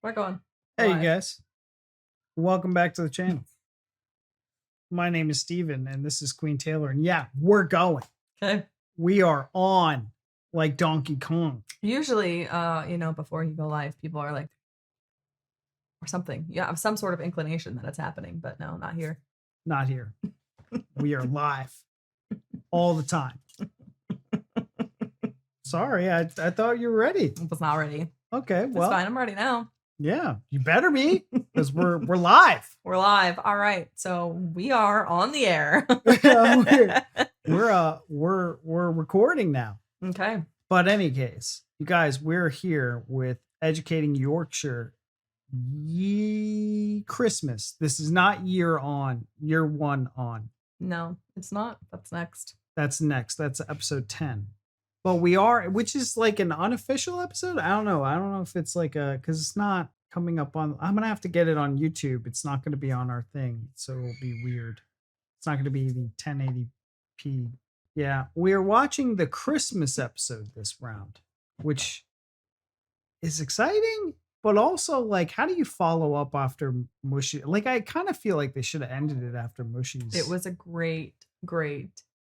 We're going. Hey, live. you guys. Welcome back to the channel. My name is Steven, and this is Queen Taylor. And yeah, we're going. Okay. We are on like Donkey Kong. Usually, before you go live, people are like, or something. You have some sort of inclination that it's happening, but no, not here. Not here. We are live all the time. Sorry, I thought you were ready. I was not ready. Okay, It's well, fine. I'm ready now. yeah, you better be, because we're live. We're live. All right. So we are on the air. We're recording now. Okay. But any case, you guys, we're here with Educating Yorkshire Christmas. This is not year one on. No, it's not. That's next. That's next. That's episode 10. But we are, which is like an unofficial episode. I don't know. I don't know if it's like because it's not coming up on, I'm going to have to get it on YouTube. It's not going to be on our thing. So it'll be weird. It's not going to be the 1080p. Yeah. We're watching the Christmas episode this round, which is exciting, but also like, how do you follow up after Mushy? Like, I kind of feel like they should have ended it after Mushy's. It was a great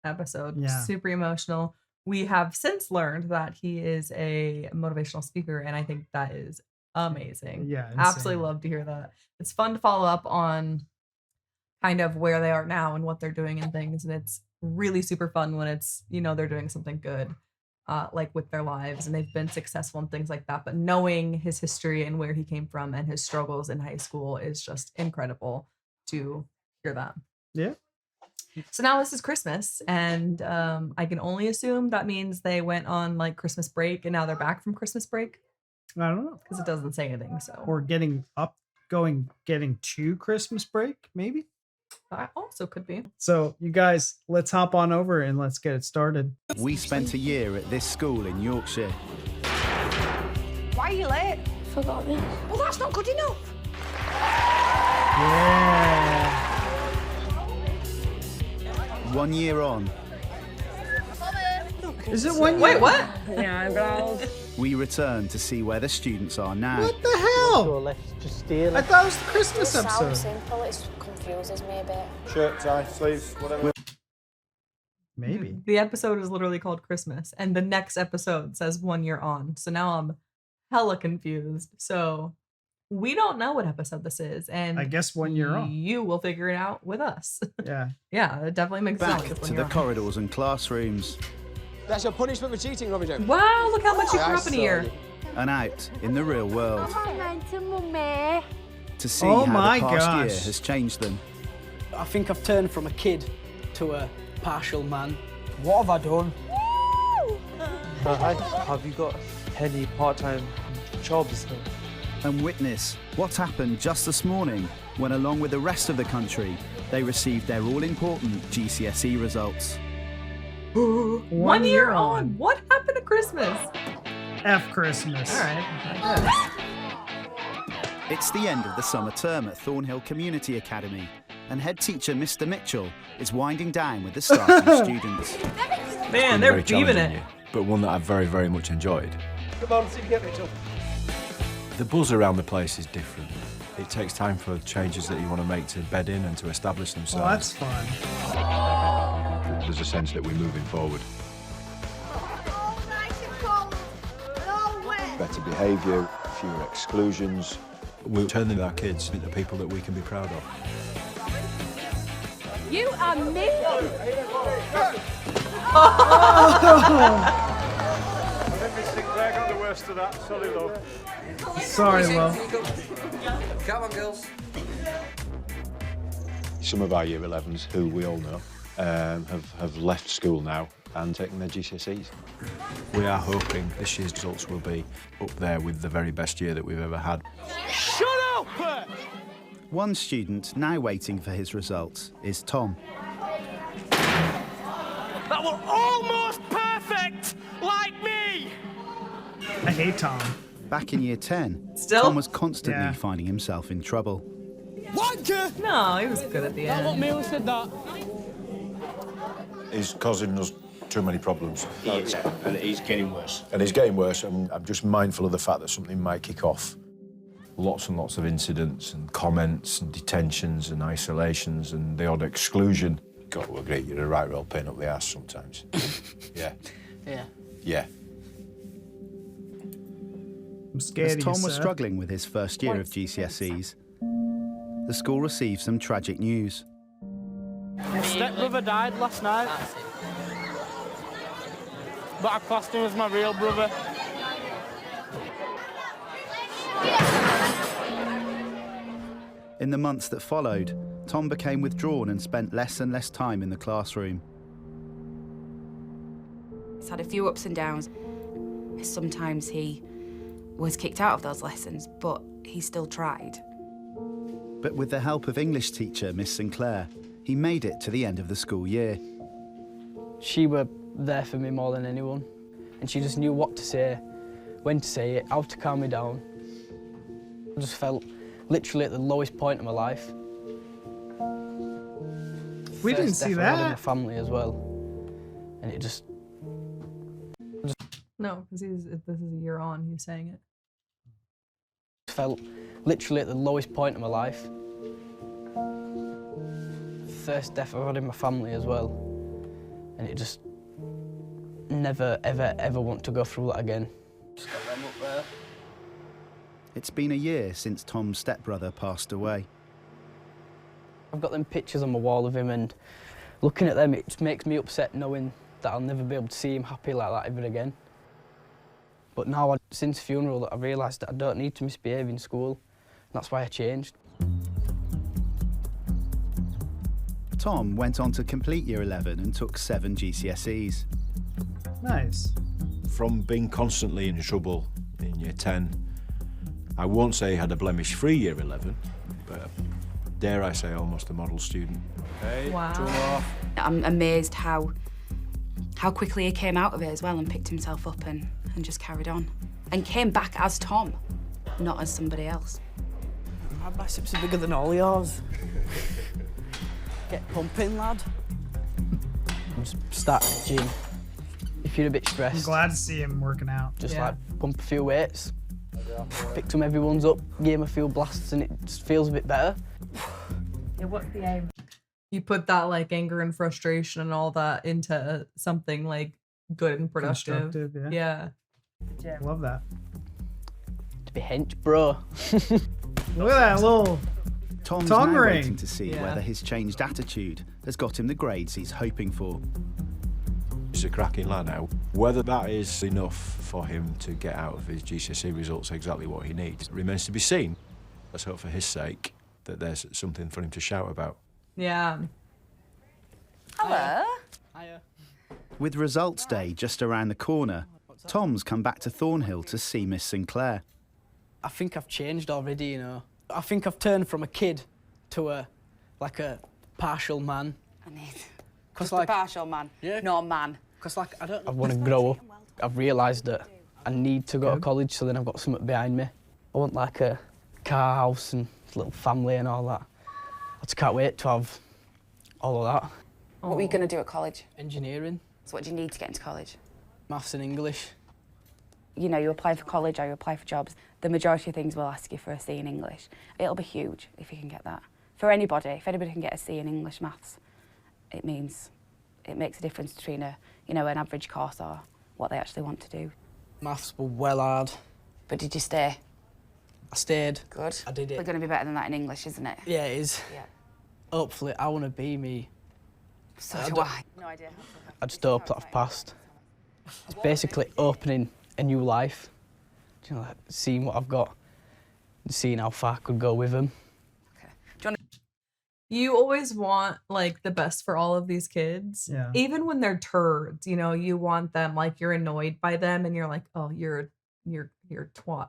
episode. Yeah. Super emotional. We have since learned that he is a motivational speaker, and I think that is amazing. Yeah. Insane. Absolutely love to hear that. It's fun to follow up on kind of where they are now and what they're doing and things. And it's really super fun when it's, they're doing something good, like with their lives and they've been successful and things like that. But knowing his history and where he came from and his struggles in high school is just incredible to hear that. Yeah. So now this is Christmas, and I can only assume that means they went on like Christmas break and now they're back from Christmas break. I don't know. Because it doesn't say anything. So or getting to Christmas break, maybe. That also could be. So you guys, let's hop on over and let's get it started. We spent a year at this school in Yorkshire. Why are you late? Forgot this. Well, that's not good enough. Yeah. 1 year on, Is it 1 year? Wait, what? Yeah, eyebrows. we return to see where the students are now. What the hell? I thought it was the Christmas It sounds episode. simple, it confuses me a bit. Shirt, tie, sleeves, whatever. Maybe. The episode is literally called Christmas, and the next episode says 1 year on. So now I'm hella confused. So we don't know what episode this is, and I guess 1 year on. you will figure it out with us. Yeah. Yeah, it definitely makes Back sense. It's 1 to year the on. corridors and classrooms, That's your punishment for cheating, Robbie-Joe. Wow, look how much you Yeah, grew I up in a saw year. you. and out in the real world to see Oh how my the past year gosh. has changed them. I think I've turned from a kid to a partial man. What have I done? Have you got any part-time jobs? And witness what happened just this morning when, along with the rest of the country, they received their all-important GCSE results. 1 year on. What happened to Christmas? F Christmas. All right. I guess. It's the end of the summer term at Thornhill Community Academy, and head teacher Mr. Mitchell is winding down with the starting students. Man, they're beaving it. But one that I've very, very much enjoyed. Come on, see, get Mitchell. The buzz around the place is different. It takes time for changes that you want to make to bed in and to establish Well, themselves. that's fun. There's a sense that we're moving forward. Better behaviour, fewer exclusions. We're turning our kids into people that we can be proud of. You are me. Greg got the worst of that. Sorry, love. Sorry, love. Come on, girls. Some of our Year 11s, who we all know, have left school now and taken their GCSEs. We are hoping this year's results will be up there with the very best year that we've ever had. Shut up! One student now waiting for his results is Tom. That was almost perfect, like me. I hate Tom. Back in Year 10, Still? Tom was constantly Yeah. finding himself in trouble. No, he was good at the end. Neil said that. He's causing us too many problems. He is, and he's getting worse. And he's getting worse, and I'm just mindful of the fact that something might kick off. lots and lots of incidents and comments and detentions and isolations and the odd exclusion. Got to agree, you're a right real pain up the ass sometimes. Yeah. Yeah. Yeah. I'm scared As of you, Tom was sir. struggling with his first year of GCSEs, the school received some tragic news. My stepbrother died last night. But I classed him as my real brother. In the months that followed, Tom became withdrawn and spent less and less time in the classroom. He's had a few ups and downs. Sometimes he was kicked out of those lessons, but he still tried. But with the help of English teacher Miss Sinclair, he made it to the end of the school year. She were there for me more than anyone, and she just knew what to say, when to say it, how to calm me down. I just felt literally at the lowest point of my life. We didn't First see death I had in that. my family as well, and it just No, because this is a year on. He's saying it. felt literally at the lowest point of my life. First death I've had in my family as well, and it just never ever want to go through that again. Just got them up there. It's been a year since Tom's stepbrother passed away. I've got them pictures on my wall of him, and looking at them, it just makes me upset knowing that I'll never be able to see him happy like that ever again. But now, since funeral, I've realised that I don't need to misbehave in school. That's why I changed. Tom went on to complete Year 11 and took 7 GCSEs. Nice. From being constantly in trouble in Year 10, I won't say he had a blemish-free Year 11, but dare I say almost a model student. Okay, Wow. 2.5. I'm amazed how quickly he came out of it as well and picked himself up and just carried on. And came back as Tom, not as somebody else. My biceps are bigger than all yours. Get pumping, lad. Just start the gym. If you're a bit I'm stressed, glad to see him working out. just Yeah. like pump a few weights. Picked them everyone's up, gave him a few blasts, and it just feels a bit better. Yeah, what's the aim? You put that like anger and frustration and all that into something like good and productive. Constructive, yeah. Yeah. Love that. To be hench, bro. Look at that little Tom's tongue now ring. waiting to see Yeah. whether his changed attitude has got him the grades he's hoping for. He's a cracking lad now. Whether that is enough for him to get out of his GCSE results exactly what he needs remains to be seen. Let's hope for his sake that there's something for him to shout about. Yeah. Hello. Hiya. With results day just around the corner, Tom's come back to Thornhill to see Miss Sinclair. I think I've changed already, you know. I think I've turned from a kid to a partial man. I need Cause just a partial man, Yeah. not a man. Cause I want to grow up. I've realised that I need to go to college, so then I've got something behind me. I want like a car, house, and little family and all that. I just can't wait to have all of that. What were you going to do at college? Engineering, So what do you need to get into college? maths and English. You know, you apply for college or you apply for jobs, the majority of things will ask you for a C in English. It'll be huge if you can get that. For anybody, if anybody can get a C in English maths, it means it makes a difference between an average course or what they actually want to do. Maths were well hard. But did you stay? I stayed. Good. I did it. They're going to be better than that in English, isn't it? Yeah, it is. Yeah. Hopefully, I want to be me. So I do don't- I. No idea. I just hope that I've passed. It's basically opening a new life. You know, like seeing what I've got and seeing how far I could go with them. You always want like the best for all of these kids. Yeah. Even when they're turds, you know, you want them like you're annoyed by them and you're like, oh, you're a twat.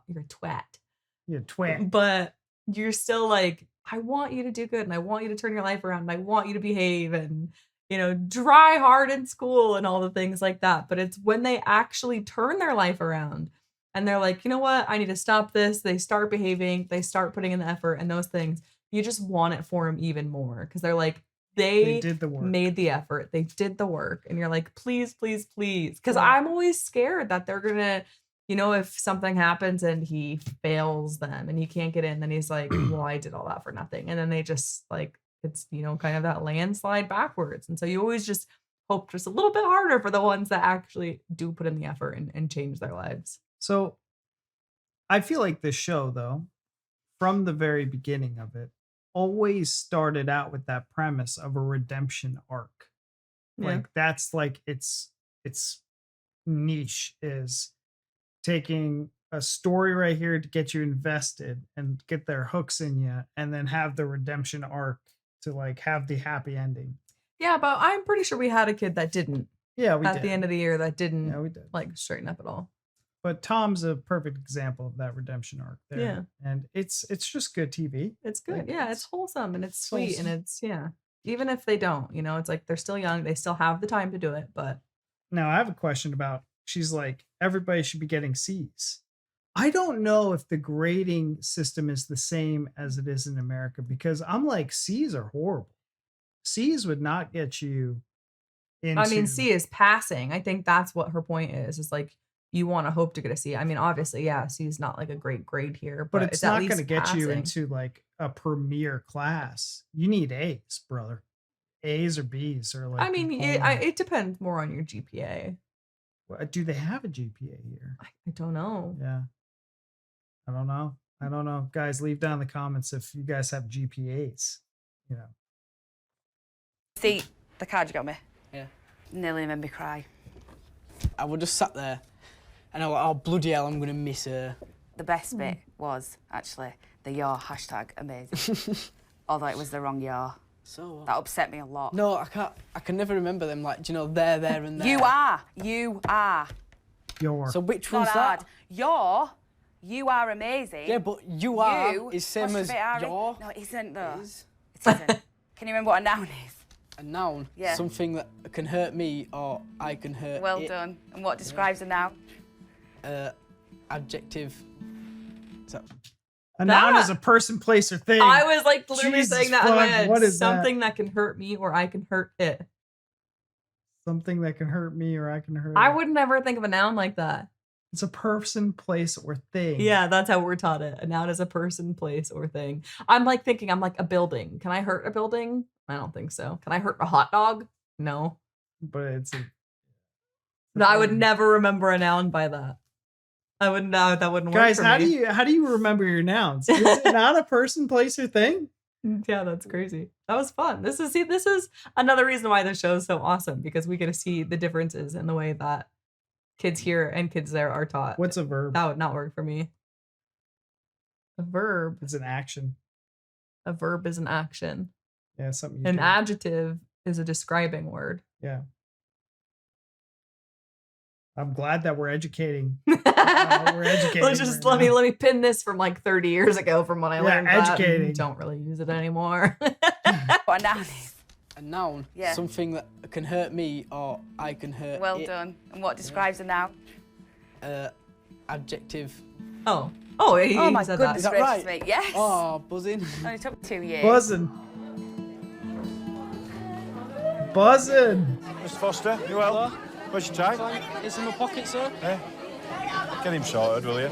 You twit. But you're still like, I want you to do good and I want you to turn your life around and I want you to behave and, you know, try hard in school and all the things like that. But it's when they actually turn their life around and they're like, you know what, I need to stop this. They start behaving, they start putting in the effort and those things. You just want it for them even more because they're like, they did the work. made the effort. They did the work. And you're like, please, please, please. Because I'm always scared that they're going to you know, if something happens and he fails them and he can't get in, then he's like, well, I did all that for nothing. And then they just like, it's, you know, kind of that landslide backwards. And so you always just hope just a little bit harder for the ones that actually do put in the effort and change their lives. So I feel like this show, though, from the very beginning of it, always started out with that premise of a redemption arc. Yeah. Like that's like its niche is taking a story right here to get you invested and get their hooks in you, and then have the redemption arc to like have the happy ending. Yeah, but I'm pretty sure we had a kid that didn't. Yeah, we at did. the end of the year that didn't Yeah, we did. like straighten up at all. But Tom's a perfect example of that redemption arc there. Yeah. And it's just good TV. It's good. Like, Yeah, it's wholesome and it's sweet wholesome. and it's even if they don't, you know, it's like they're still young, they still have the time to do it, but Now I have a question about, she's like, everybody should be getting C's. I don't know if the grading system is the same as it is in America, because I'm like, C's are horrible. C's would not get you into... I mean, C is passing. I think that's what her point is like you want to hope to get a C. I mean, obviously, yeah, C is not like a great grade here, but it's at not least going to get you passing. into like a premier class. You need A's, brother. A's or B's or like... I mean, it depends more on your GPA. Do they have a GPA here? I don't know. Yeah. I don't know. Guys, leave down in the comments if you guys have GPAs, you know. See, the card you got me? Yeah. Nearly made me cry. I would just sat there and I was like, oh, bloody hell, I'm going to miss her. The best bit was, actually, the your hashtag amazing. Although it was the wrong your. So That upset me a lot. No, I can never remember them, like, do you know, there, and there. You are. Your. So which Not one's hard. that? You are amazing. Yeah, but you are You is same as apostrophe R-E. your. No, it isn't though. It is. It isn't. Can you remember what a noun is? A noun. Yeah. Something that can hurt me or I can hurt Well it. done. And what describes a noun? Adjective. Is that... A noun is a person, place, or thing. I was like literally Jesus saying that in fuck, my head. what is something that can hurt me or I can hurt it. Something that can hurt me or I can hurt I it. would never think of a noun like that. It's a person, place, or thing. Yeah, that's how we're taught it. A noun is a person, place, or thing. I'm like a building. Can I hurt a building? I don't think so. Can I hurt a hot dog? No. But it's a... No, I would never remember a noun by that. I would not. That wouldn't work. Guys, for how me. do you remember your nouns? Is it not a person, place, or thing? Yeah, that's crazy. That was fun. This is another reason why the show is so awesome, because we get to see the differences in the way that kids here and kids there are taught. What's a verb? That would not work for me. A verb. It's an action. A verb is an action. Yeah, something you An do. adjective is a describing word. Yeah. I'm glad that we're educating. We're educating. Let me pin this from like 30 years ago from when I learned educating. that. Don't really use it anymore. What a noun is? A noun. Yeah. Something that can hurt me or I can hurt Well it. done. And what describes a noun? Adjective. Oh, he Oh my said goodness that. that gracious right? me. Yes. Oh, buzzing. Only took 2 years. Buzzing. Buzzing. Mr. Foster, you well? Where's your tie? It's in my pocket, sir. Get him sorted, will you?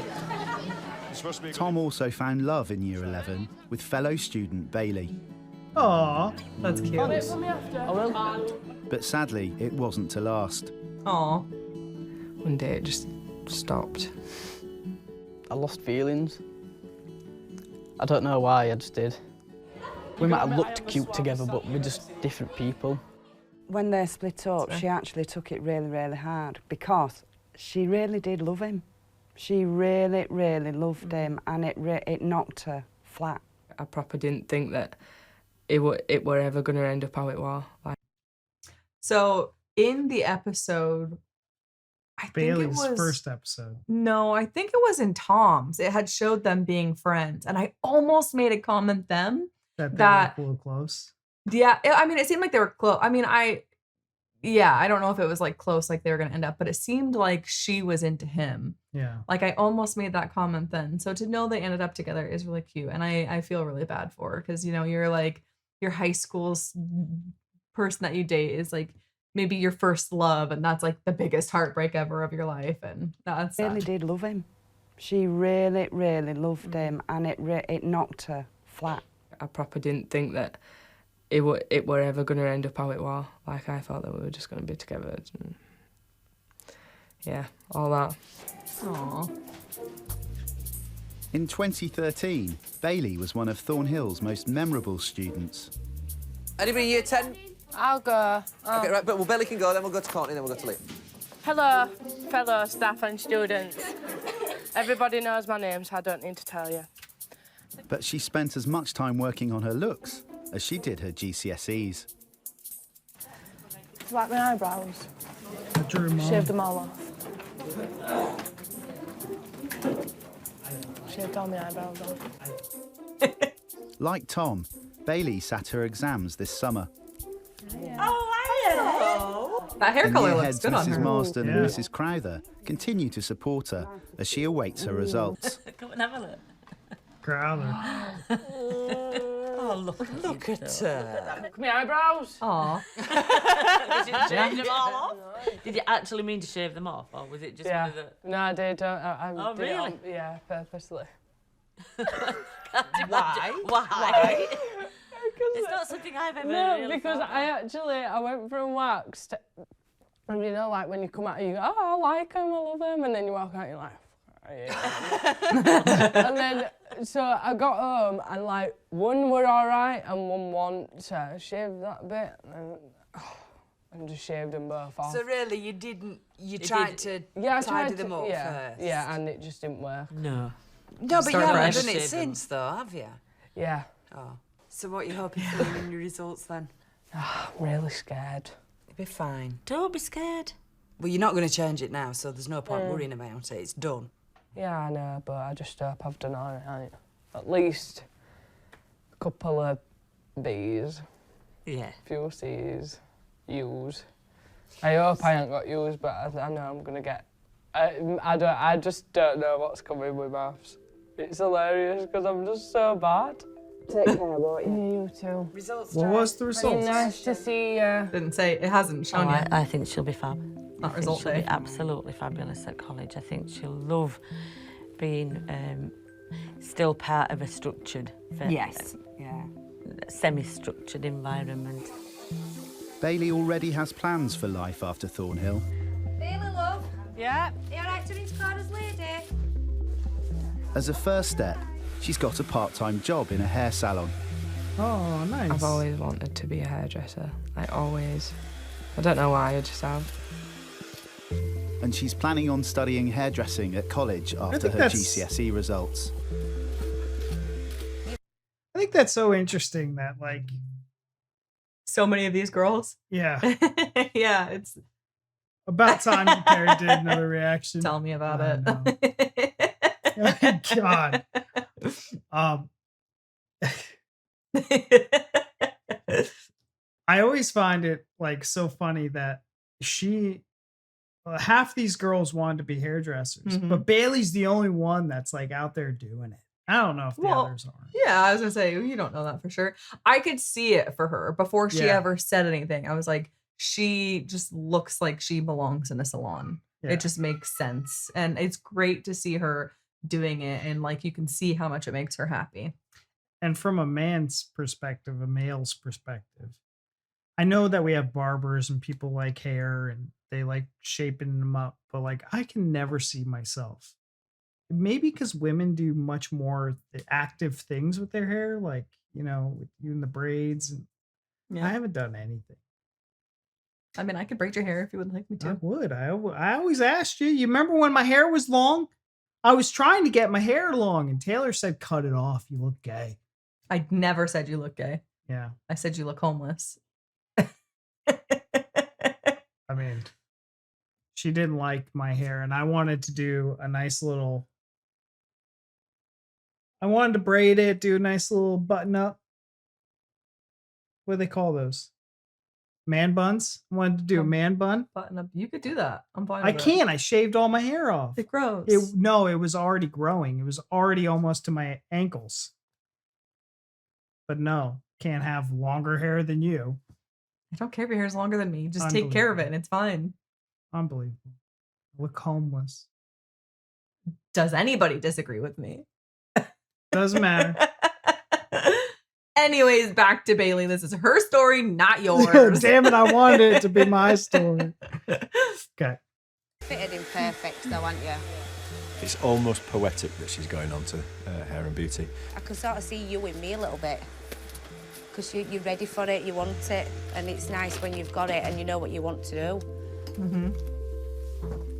It's supposed to be... Tom also found love in Year 11 with fellow student Bailey. Aw. That's cute. I will. But sadly, it wasn't to last. Aw. One day it just stopped. I lost feelings. I don't know why, I just did. We might have looked cute together, but we're just different people. When they split up, she actually took it really, really hard because she really did love him. She really, really loved him, and it knocked her flat. I proper didn't think that it were ever going to end up how it was. Like. So in the episode, I Bailey's think it was first episode. No, I think it was in Tom's. It had showed them being friends, and I almost made a comment then That that they were close. yeah, I mean, it seemed like they were close. I mean, I don't know if it was like close, like they were gonna end up, but it seemed like she was into him. Yeah. Like I almost made that comment then. So to know they ended up together is really cute, and I feel really bad for her because you know you're like your high school's person that you date is like maybe your first love, and that's like the biggest heartbreak ever of your life, and that's Really did love him. She really, really loved him, and it knocked her flat. I proper didn't think that it were ever going to end up how it was. Like, I thought that we were just going to be together. And yeah, all that. Aww. In 2013, Bailey was one of Thornhill's most memorable students. Anybody year 10? I'll go. Oh. Okay, right, but well, Bailey can go, then we'll go to Courtney, then we'll go to Lee. Hello, fellow staff and students. Everybody knows my name, so I don't need to tell you. But she spent as much time working on her looks as she did her GCSEs. It's like my eyebrows. I drew them Shaved them all off. Shaved all my eyebrows off. Like Tom, Bailey sat her exams this summer. That hair And color year looks heads good on Mrs. her. Marsden and Mrs. Crowther continue to support her as she awaits her results. Come and have a look. Crowther. Oh, look at her. Look at my eyebrows. Aw. Did you shave them all off? Did you actually mean to shave them off, or was it just one of the... No, I did. I Oh, did it really? Yeah, purposely. Why? It's not something I've ever really because thought I went from wax to, and you know, like when you come out, you go, oh, I like him, I love him, and then you walk out, you're like, and then, so I got home, and like, one were all right, and one wasn't, so I shaved that bit, and just shaved them both off. So really, you didn't... You tried to tidy them up first? Yeah, and it just didn't work. No. No, but you haven't done it since, though, have you? Yeah. Oh. So what are you hoping for in your results, then? I'm really scared. You'll be fine. Don't be scared. Well, you're not going to change it now, so there's no point worrying about it. It's done. Yeah, I know, but I just hope I've done all right. At least a couple of B's. Yeah. Few C's. U's. I hope I ain't got U's, but I know I'm going to get... I just don't know what's coming with maths. It's hilarious because I'm just so bad. Take care about you. Yeah, you too. Results. What was the results? Nice to see you. Didn't say, it hasn't shown yet. I think she'll be fab. Not result she'll day. be absolutely fabulous at college. I think she'll love being still part of a structured, semi-structured environment. Bailey already has plans for life after Thornhill. Bailey, love. Yeah? Are you all right to rinse Clara's lady? As a first step, she's got a part-time job in a hair salon. Oh, nice. I've always wanted to be a hairdresser. Like, always. I don't know why, I just have. And she's planning on studying hairdressing at college after her GCSE results. I think that's so interesting that, like... So many of these girls. Yeah. Yeah, it's... About time Carrie did another reaction. Tell me about it. God. I always find it like so funny that half these girls wanted to be hairdressers, but Bailey's the only one that's like out there doing it. I don't know if the others are. Yeah, I was gonna say, you don't know that for sure. I could see it for her before she ever said anything. I was like, she just looks like she belongs in a salon. Yeah. It just makes sense. And it's great to see her doing it. And like, you can see how much it makes her happy. And from a man's perspective, a male's perspective, I know that we have barbers and people like hair and they like shaping them up, but like, I can never see myself. Maybe because women do much more active things with their hair, like, you know, with you and the braids. And I haven't done anything. I mean, I could braid your hair if you would like me to. I would. I always asked you. You remember when my hair was long? I was trying to get my hair long, and Taylor said, cut it off. You look gay. I never said you look gay. Yeah. I said you look homeless. I mean, she didn't like my hair, and I wanted to do a nice little... I wanted to braid it, do a nice little button up. What do they call those? Man buns? I wanted to do a man bun. Button up. You could do that. I'm fine I with can't. I shaved all my hair off. It grows. No, it was already growing. It was already almost to my ankles. But no, can't have longer hair than you. I don't care if your hair's longer than me. Just take care of it and it's fine. Unbelievable. Look homeless. Does anybody disagree with me? Doesn't matter. Anyways, back to Bailey. This is her story, not yours. Damn it, I wanted it to be my story. Okay. Fitted in perfect though, aren't you? It's almost poetic that she's going on to hair and beauty. I can sort of see you in me a little bit. Because you're ready for it, you want it, and it's nice when you've got it and you know what you want to do. Mm-hmm.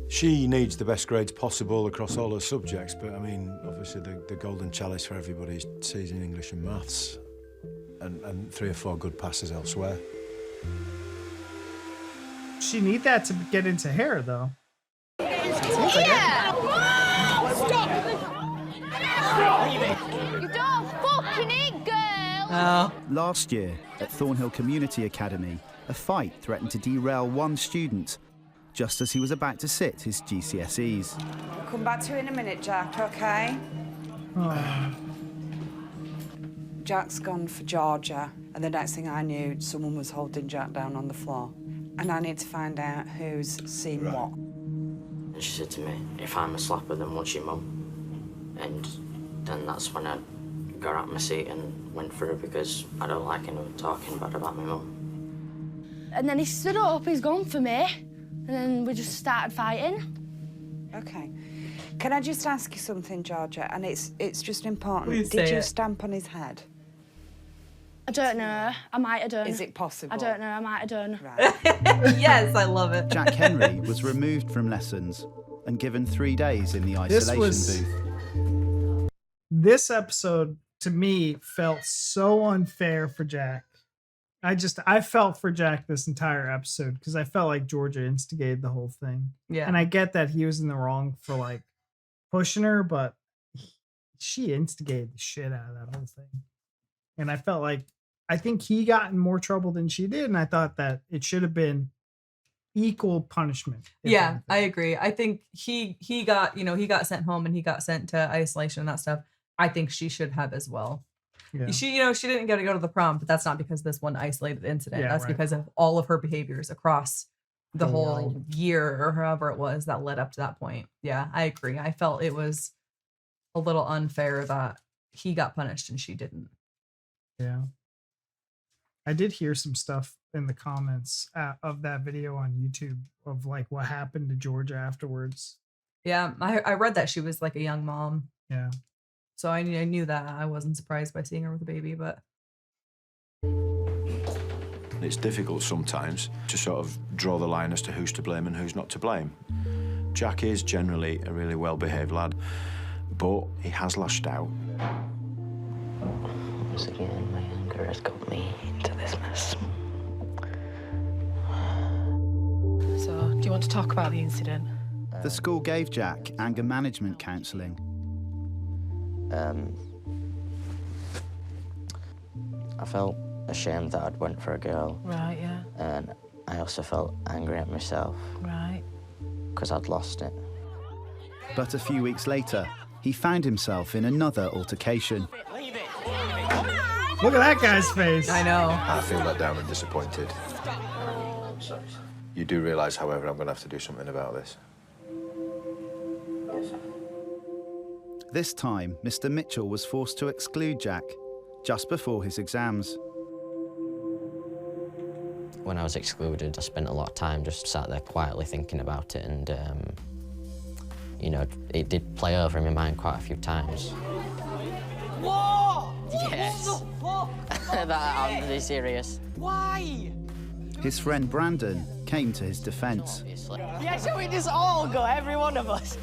She needs the best grades possible across all her subjects, but I mean, obviously the golden chalice for everybody is C's in English and maths, and 3 or 4 good passes elsewhere. She need that to get into hair, though. You don't fucking eat, girl! Last year, at Thornhill Community Academy, a fight threatened to derail one student just as he was about to sit his GCSEs. I'll come back to you in a minute, Jack, OK? Jack's gone for Georgia, and the next thing I knew, someone was holding Jack down on the floor. And I need to find out who's seen what. And she said to me, if I'm a slapper, then what's your mum? And then that's when I got out of my seat and went for her because I don't like anyone talking bad about my mum. And then he stood up, he's gone for me, and then we just started fighting. OK. Can I just ask you something, Georgia? And it's just important. Please Did say you it. stamp on his head? I don't know, I might have done. Is it possible? I don't know, I might have done. Right. Yes, I love it. Jack Henry was removed from lessons and given 3 days in the isolation booth. This episode, to me, felt so unfair for Jack. I felt for Jack this entire episode because I felt like Georgia instigated the whole thing. Yeah. And I get that he was in the wrong for like pushing her, but she instigated the shit out of that whole thing. And I felt like, I think he got in more trouble than she did. And I thought that it should have been equal punishment. Yeah, anything. I agree. I think he got, he got sent home and he got sent to isolation and that stuff. I think she should have as well. Yeah. She didn't get to go to the prom, but that's not because of this one isolated incident. Yeah, That's right. because of all of her behaviors across the The whole line. year or however it was that led up to that point. Yeah, I agree. I felt it was a little unfair that he got punished and she didn't. Yeah. I did hear some stuff in the comments of that video on YouTube of like what happened to Georgia afterwards. Yeah, I read that she was like a young mom. Yeah. So I knew that. I wasn't surprised by seeing her with a baby, but It's difficult sometimes to sort of draw the line as to who's to blame and who's not to blame. Jack is generally a really well-behaved lad, but he has lashed out. Once again, my anger has got me into this mess. So, do you want to talk about the incident? The school gave Jack anger management counselling. I felt ashamed that I'd went for a girl. Right, yeah. And I also felt angry at myself. Right. Because I'd lost it. But a few weeks later, he found himself in another altercation. Look at that guy's face. I know. I feel let down and disappointed. You do realise, however, I'm going to have to do something about this. This time, Mr. Mitchell was forced to exclude Jack just before his exams. When I was excluded, I spent a lot of time just sat there quietly thinking about it, and it did play over in my mind quite a few times. What? Yes. What the fuck? I'm really serious. Why? His friend Brandon came to his defence. Yeah, shall we just all go, every one of us?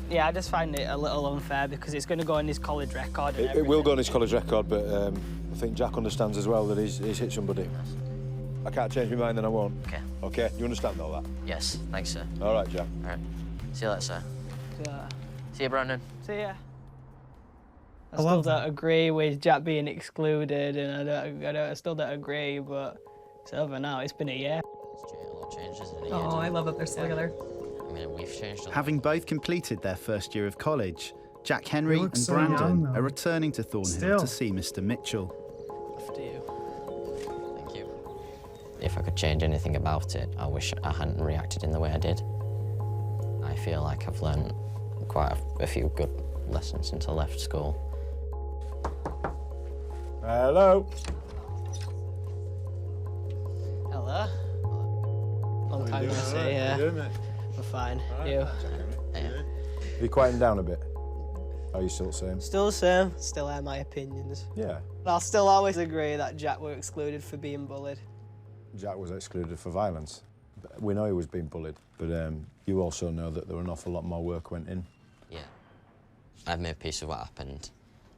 Yeah, I just find it a little unfair because it's going to go in his college record. And It will go on his college record, but I think Jack understands as well that he's hit somebody. I can't change my mind, then I won't. Okay. Okay, you understand all that? Yes, thanks, sir. All right, Jack. All right. See you later, sir. Yeah. See you, Brandon. See ya. I I still love don't that. agree with Jack being excluded, and I still don't agree, but it's over now. It's been a year. A lot changes in a year. Oh, I love that they're still together. I mean, we've changed a lot. Having both completed their first year of college, Jack Henry look and so Brandon young, though. are returning to Thornhill Still. to see Mr. Mitchell. After you. Thank you. If I could change anything about it, I wish I hadn't reacted in the way I did. I feel like I've learned quite a few good lessons since I left school. Hello. Hello. Long time no see, yeah. How you doing, mate? We're fine. Right. You? Are you quieting down a bit? Are you still the same? Still the same. Still air my opinions. Yeah. I'll still always agree that Jack were excluded for being bullied. Jack was excluded for violence. We know he was being bullied, but you also know that there were an awful lot more work went in. Yeah. I've made peace with what happened.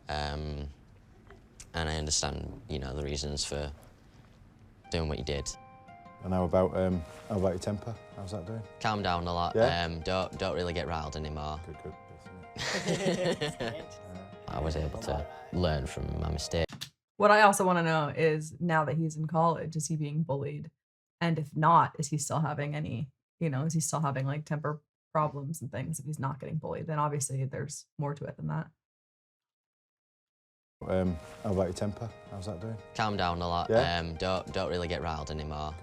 And I understand, you know, the reasons for doing what you did. And how about your temper? How's that doing? Calm down a lot. Yeah? Don't really get riled anymore. Good. I was able to learn from my mistake. What I also want to know is, now that he's in college, is he being bullied? And if not, is he still having any, you know, is he still having like temper problems and things? If he's not getting bullied, then obviously there's more to it than that. How about your temper? How's that doing? Calm down a lot. Yeah? Don't really get riled anymore.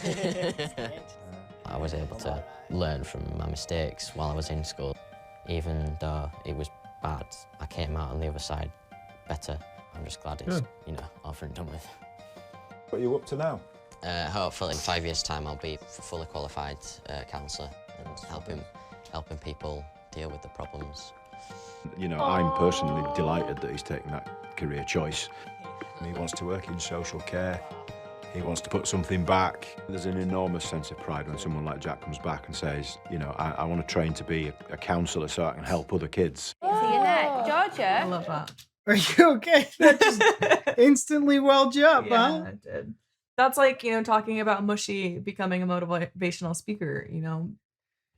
Good. I was able to learn from my mistakes while I was in school. Even though it was bad, I came out on the other side better. I'm just glad it's, you know, over and done with. What are you up to now? Hopefully in 5 years' time I'll be a fully qualified counsellor and helping people deal with the problems. You know, I'm personally delighted that he's taken that career choice. He wants to work in social care. He wants to put something back. There's an enormous sense of pride when someone like Jack comes back and says, you know, I want to train to be a counsellor so I can help other kids. See you next, Georgia. I love that. Are you okay? That just instantly welled you up, huh? It did. That's like, you know, talking about Mushy becoming a motivational speaker. You know,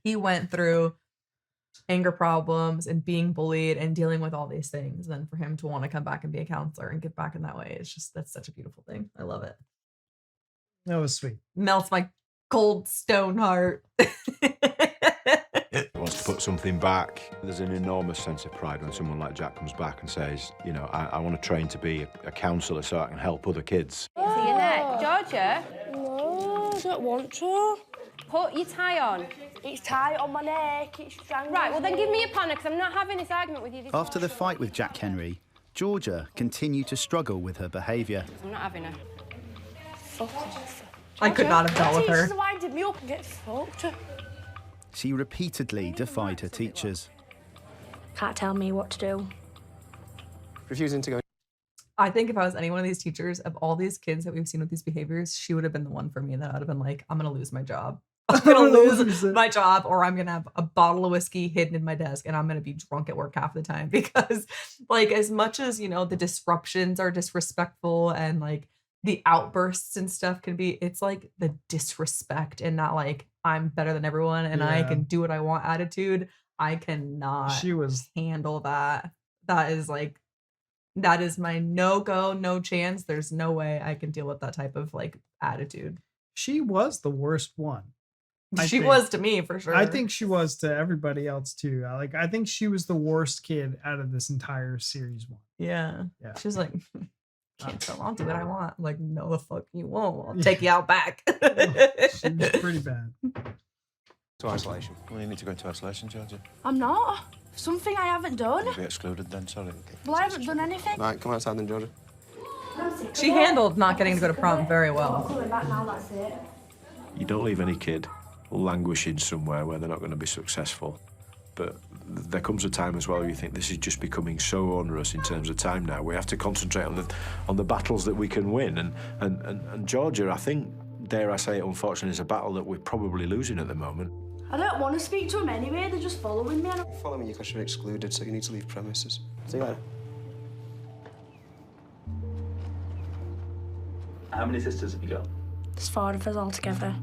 he went through anger problems and being bullied and dealing with all these things. And then for him to want to come back and be a counselor and give back in that way, it's just, that's such a beautiful thing. I love it. That was sweet. Melts my cold stone heart. He wants to put something back. There's an enormous sense of pride when someone like Jack comes back and says, you know, I want to train to be a counsellor so I can help other kids. See you next, Georgia. No, I don't want to. Put your tie on. It's tight on my neck, it's strangling. Right, well then give me a panna, because I'm not having this argument with you. After the fight with Jack Henry, Georgia continued to struggle with her behaviour. I'm not having her. Fuck off. I could not have dealt with her. She's winded me up and get fucked. She repeatedly defied her teachers. Can't tell me what to do. Refusing to go. I think if I was any one of these teachers, of all these kids that we've seen with these behaviors, she would have been the one for me that I'd have been like, I'm going to lose my job. I'm going to lose my job, or I'm going to have a bottle of whiskey hidden in my desk and I'm going to be drunk at work half the time. Because like, as much as, you know, the disruptions are disrespectful and like the outbursts and stuff can be, it's like the disrespect and not like, I'm better than everyone and I can do what I want attitude. I cannot handle that. That is like, that is my no-go, no chance. There's no way I can deal with that type of like attitude. She was the worst one. She was to me, for sure. I think she was to everybody else too. I think she was the worst kid out of this entire series one. Yeah. She's like, can't tell, I'll do what I want. I'm like, no, the fuck you won't. I'll take you out back. She was pretty bad. To isolation. Well, you need to go into isolation, Georgia. I'm not. Something I haven't done. You'll be excluded then, sorry. Well, I haven't done anything. Right, come outside then, Georgia. She handled not getting to go to prom very well. I'm coming back now, that's it. You don't leave any kid languishing somewhere where they're not going to be successful. But there comes a time as well where you think this is just becoming so onerous in terms of time now. We have to concentrate on the battles that we can win. And Georgia, I think, dare I say it, unfortunately, is a battle that we're probably losing at the moment. I don't want to speak to them anyway, they're just following me. Following you because you're excluded, so you need to leave premises. See you later. How many sisters have you got? There's 4 of us all together.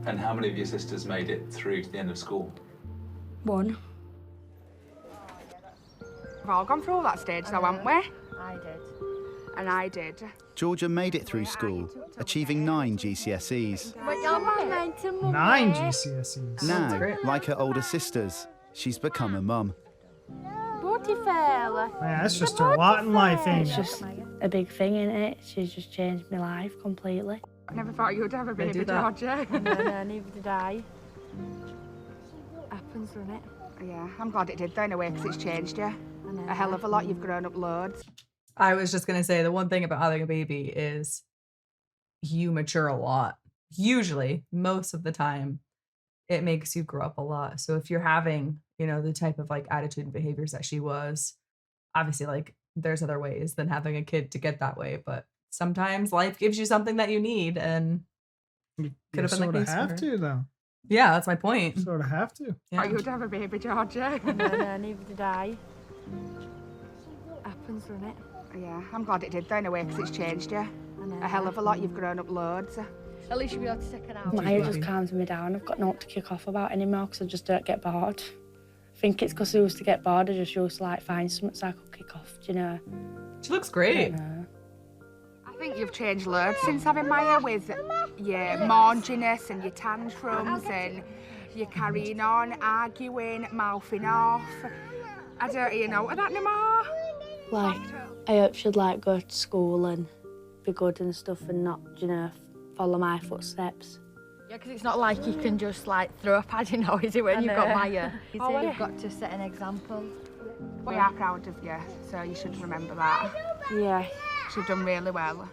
And how many of your sisters made it through to the end of school? 1. We've all gone through all that stage though, haven't we? I did. And I did. Georgia made it through school, achieving 9 GCSEs. But you're my mentor, 9 GCSEs. Now, like her older sisters, she's become a mum. Bloody fella. Man, that's just a lot in life, ain't it? a big thing in it. She's just changed my life completely. I never thought you'd have a They baby, do that. Georgia. No, neither did I. Happens, doesn't it? Yeah, I'm glad it did though in a way because it's changed you. A hell of a lot. You've grown up loads. I was just gonna say the one thing about having a baby is you mature a lot. Usually, most of the time, it makes you grow up a lot. So if you're having, the type of like attitude and behaviors that she was, obviously like there's other ways than having a kid to get that way. But sometimes life gives you something that you need, and You could have been the sort of case for have her. to, though. Yeah, that's my point. Sort of have to. Yeah. Thought you'd have a baby, Georgia. No, neither did I. Happens, doesn't it? Yeah, I'm glad it did though in a way because it's changed you. A hell of a lot. You've grown up loads. At least you'll be able to take her out. Maya just calms me down. I've got naught to kick off about anymore because I just don't get bored. I think it's because I used to get bored. I just used to like find something so I could kick off, do you know? She looks great. I think you've changed loads since having Maya with your maunginess and your tantrums and your carrying on, arguing, mouthing off. I don't hear no of that no more. Like, I hope she'd like go to school and be good and stuff and not, follow my footsteps. Yeah, because it's not like you can just like throw a pad in, is it, when you've got Maya? You've got to set an example. We are proud of you, so you should remember that. Yeah. She's done really well.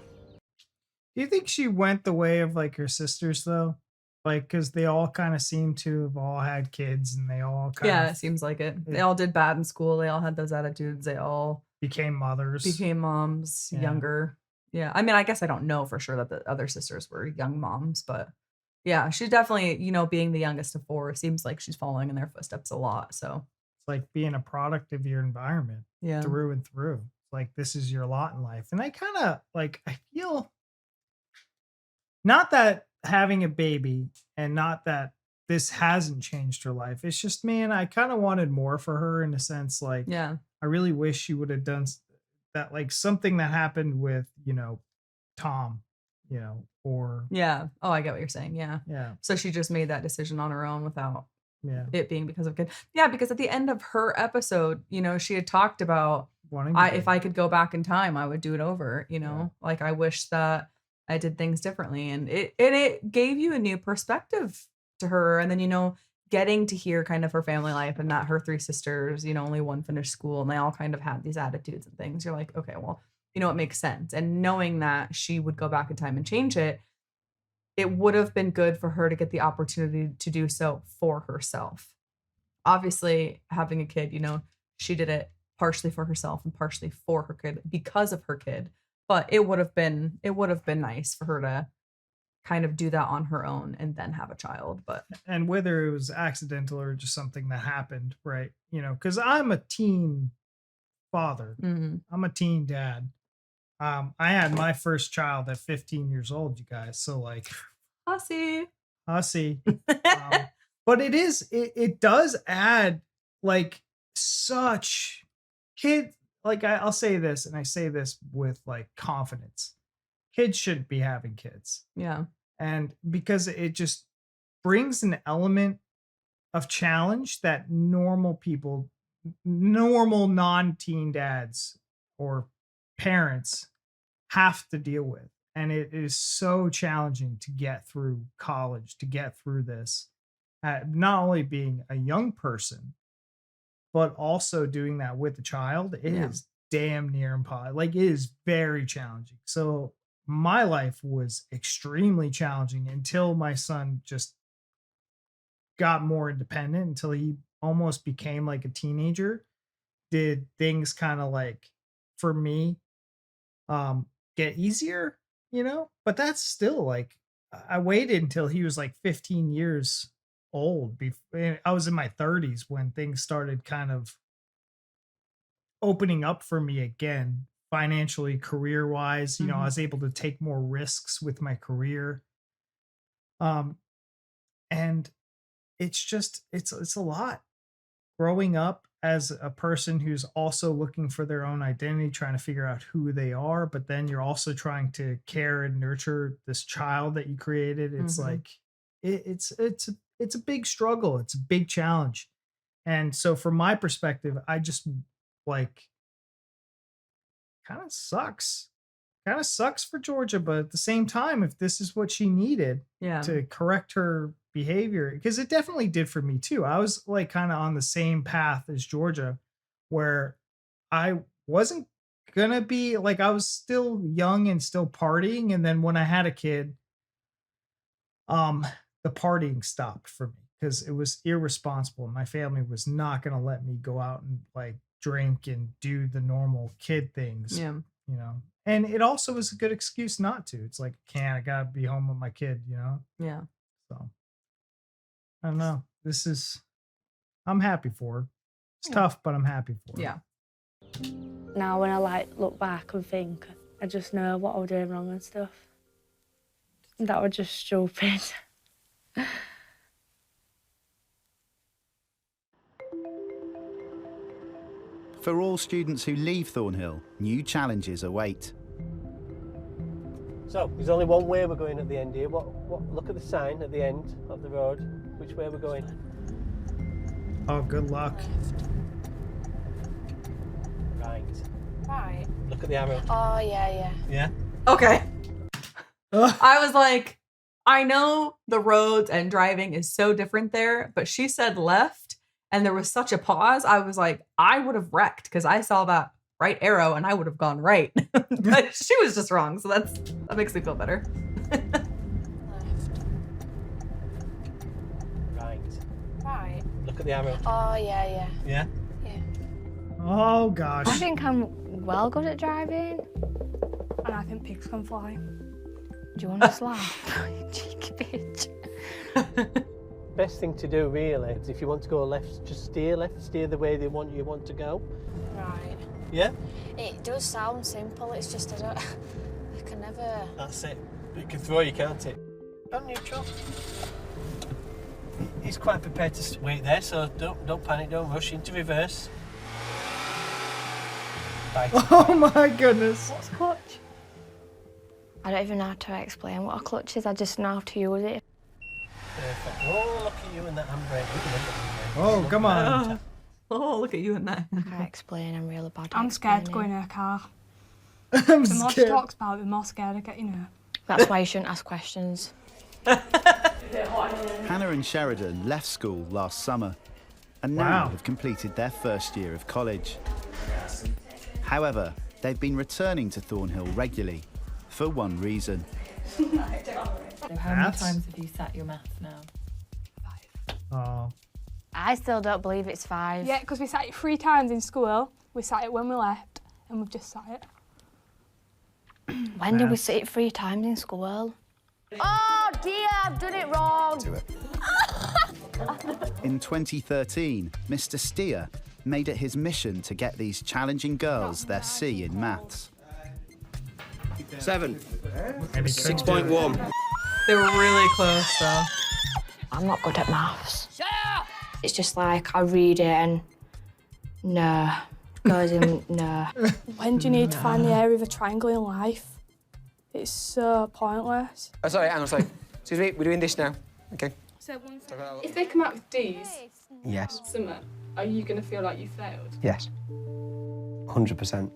Do you think she went the way of like her sisters though? Like, because they all kind of seem to have all had kids and they all kind Yeah, of it seems like it. They all did bad in school. They all had those attitudes. They all became mothers. became moms younger. Yeah. I mean, I guess I don't know for sure that the other sisters were young moms, but yeah, she's definitely, being the youngest of four, seems like she's following in their footsteps a lot. So It's like being a product of your environment Yeah. through and through. Like, this is your lot in life. And I kind of like, I feel not that having a baby and not that this hasn't changed her life. It's just, man, I kind of wanted more for her in a sense. Like, Yeah. I really wish she would have done that, like something that happened with, Tom, or yeah. Oh, I get what you're saying. Yeah. Yeah. So she just made that decision on her own without Yeah. it being because of kid. Yeah, because at the end of her episode, she had talked about wanting if I could go back in time, I would do it over, Like I wish that I did things differently, and it gave you a new perspective to her, and then getting to hear kind of her family life and that her three sisters, only one finished school and they all kind of had these attitudes and things. You're like, okay, well, it makes sense. And knowing that she would go back in time and change it, it would have been good for her to get the opportunity to do so for herself. Obviously, having a kid, she did it partially for herself and partially for her kid because of her kid. But it would have been nice for her to kind of do that on her own and then have a child. But and whether it was accidental or just something that happened, right? Because I'm a teen father. Mhm. I'm a teen dad. I had my first child at 15 years old, you guys. So like, hussy. But it does add like such kid. Like I'll say this, and I say this with like confidence. Kids shouldn't be having kids. Yeah. And because it just brings an element of challenge that normal people, normal non-teen dads or parents have to deal with. And it is so challenging to get through college, to get through this, not only being a young person, but also doing that with a child. It is damn near impossible. Like, it is very challenging. So my life was extremely challenging until my son just got more independent, until he almost became like a teenager. Did things kind of like, for me, get easier, but that's still like, I waited until he was like 15 years old. I was in my 30s when things started kind of opening up for me again, financially, career wise. I was able to take more risks with my career. And it's just, it's a lot growing up as a person who's also looking for their own identity, trying to figure out who they are, but then you're also trying to care and nurture this child that you created. It's like, it's a big struggle. It's a big challenge. And so from my perspective, I just like, kind of sucks kind of sucks for Georgia, but at the same time, if this is what she needed to correct her behavior, because it definitely did for me too. I was like kind of on the same path as Georgia, where I wasn't gonna be like, I was still young and still partying, and then when I had a kid, the partying stopped for me because it was irresponsible. My family was not gonna let me go out and like drink and do the normal kid things. Yeah. You know, and it also was a good excuse not to. It's like, I gotta be home with my kid, you know? Yeah. So I don't know. I'm happy for her. It's tough, but I'm happy for her. Yeah. Now when I like look back and think, I just know what I was doing wrong and stuff. That was just stupid. For all students who leave Thornhill, new challenges await. So, there's only one way we're going at the end here. Look at the sign at the end of the road. Which way we're going? Oh, good luck. Right. Right. Look at the arrow. Oh, yeah. Yeah? Okay. I was like, I know the roads and driving is so different there, but she said left and there was such a pause. I was like, I would have wrecked because I saw that right arrow and I would have gone right. But she was just wrong. So that makes me feel better. Right. Look at the arrow. Oh, yeah. Yeah? Oh, gosh. I think I'm well good at driving. And I think pigs can fly. Do you want to slap? Cheeky bitch. Best thing to do, really, is if you want to go left, just steer left, steer the way you want to go. Right. Yeah? It does sound simple, it's just I can never... That's it. It can throw you, can't it? On neutral. He's quite prepared to wait there, so don't panic, don't rush into reverse. Right. Oh my goodness. What's clutch? I don't even know how to explain what a clutch is, I just know how to use it. Perfect. Oh, look at you and that handbrake. Oh, come on. Oh, look at you and that. I can't explain, I'm really bad at I'm scared to go in explaining. her car. I'm The more she scared. talks about it, the more scared I get, you know. That's why you shouldn't ask questions. Hannah and Sheridan left school last summer and now Wow. have completed their first year of college. However, they've been returning to Thornhill regularly for one reason. So how many Maths? times have you sat your maths now? Oh. I still don't believe it's 5. Yeah, because we sat it 3 times in school, we sat it when we left, and we've just sat it. When did we sit it 3 times in school? Oh dear, I've done it wrong. Do it. In 2013, Mr. Steer made it his mission to get these challenging girls their C in maths. 7. And he couldn't do it. 6.1. They were really close though. I'm not good at maths. It's just like I read it and no, goes in no. When do you need to find the area of a triangle in life? It's so pointless. Oh, sorry, hang on, sorry. Excuse me, we're doing this now. Okay. So if they come out with D's, Yes. Summer, are you going to feel like you failed? Yes. 100%.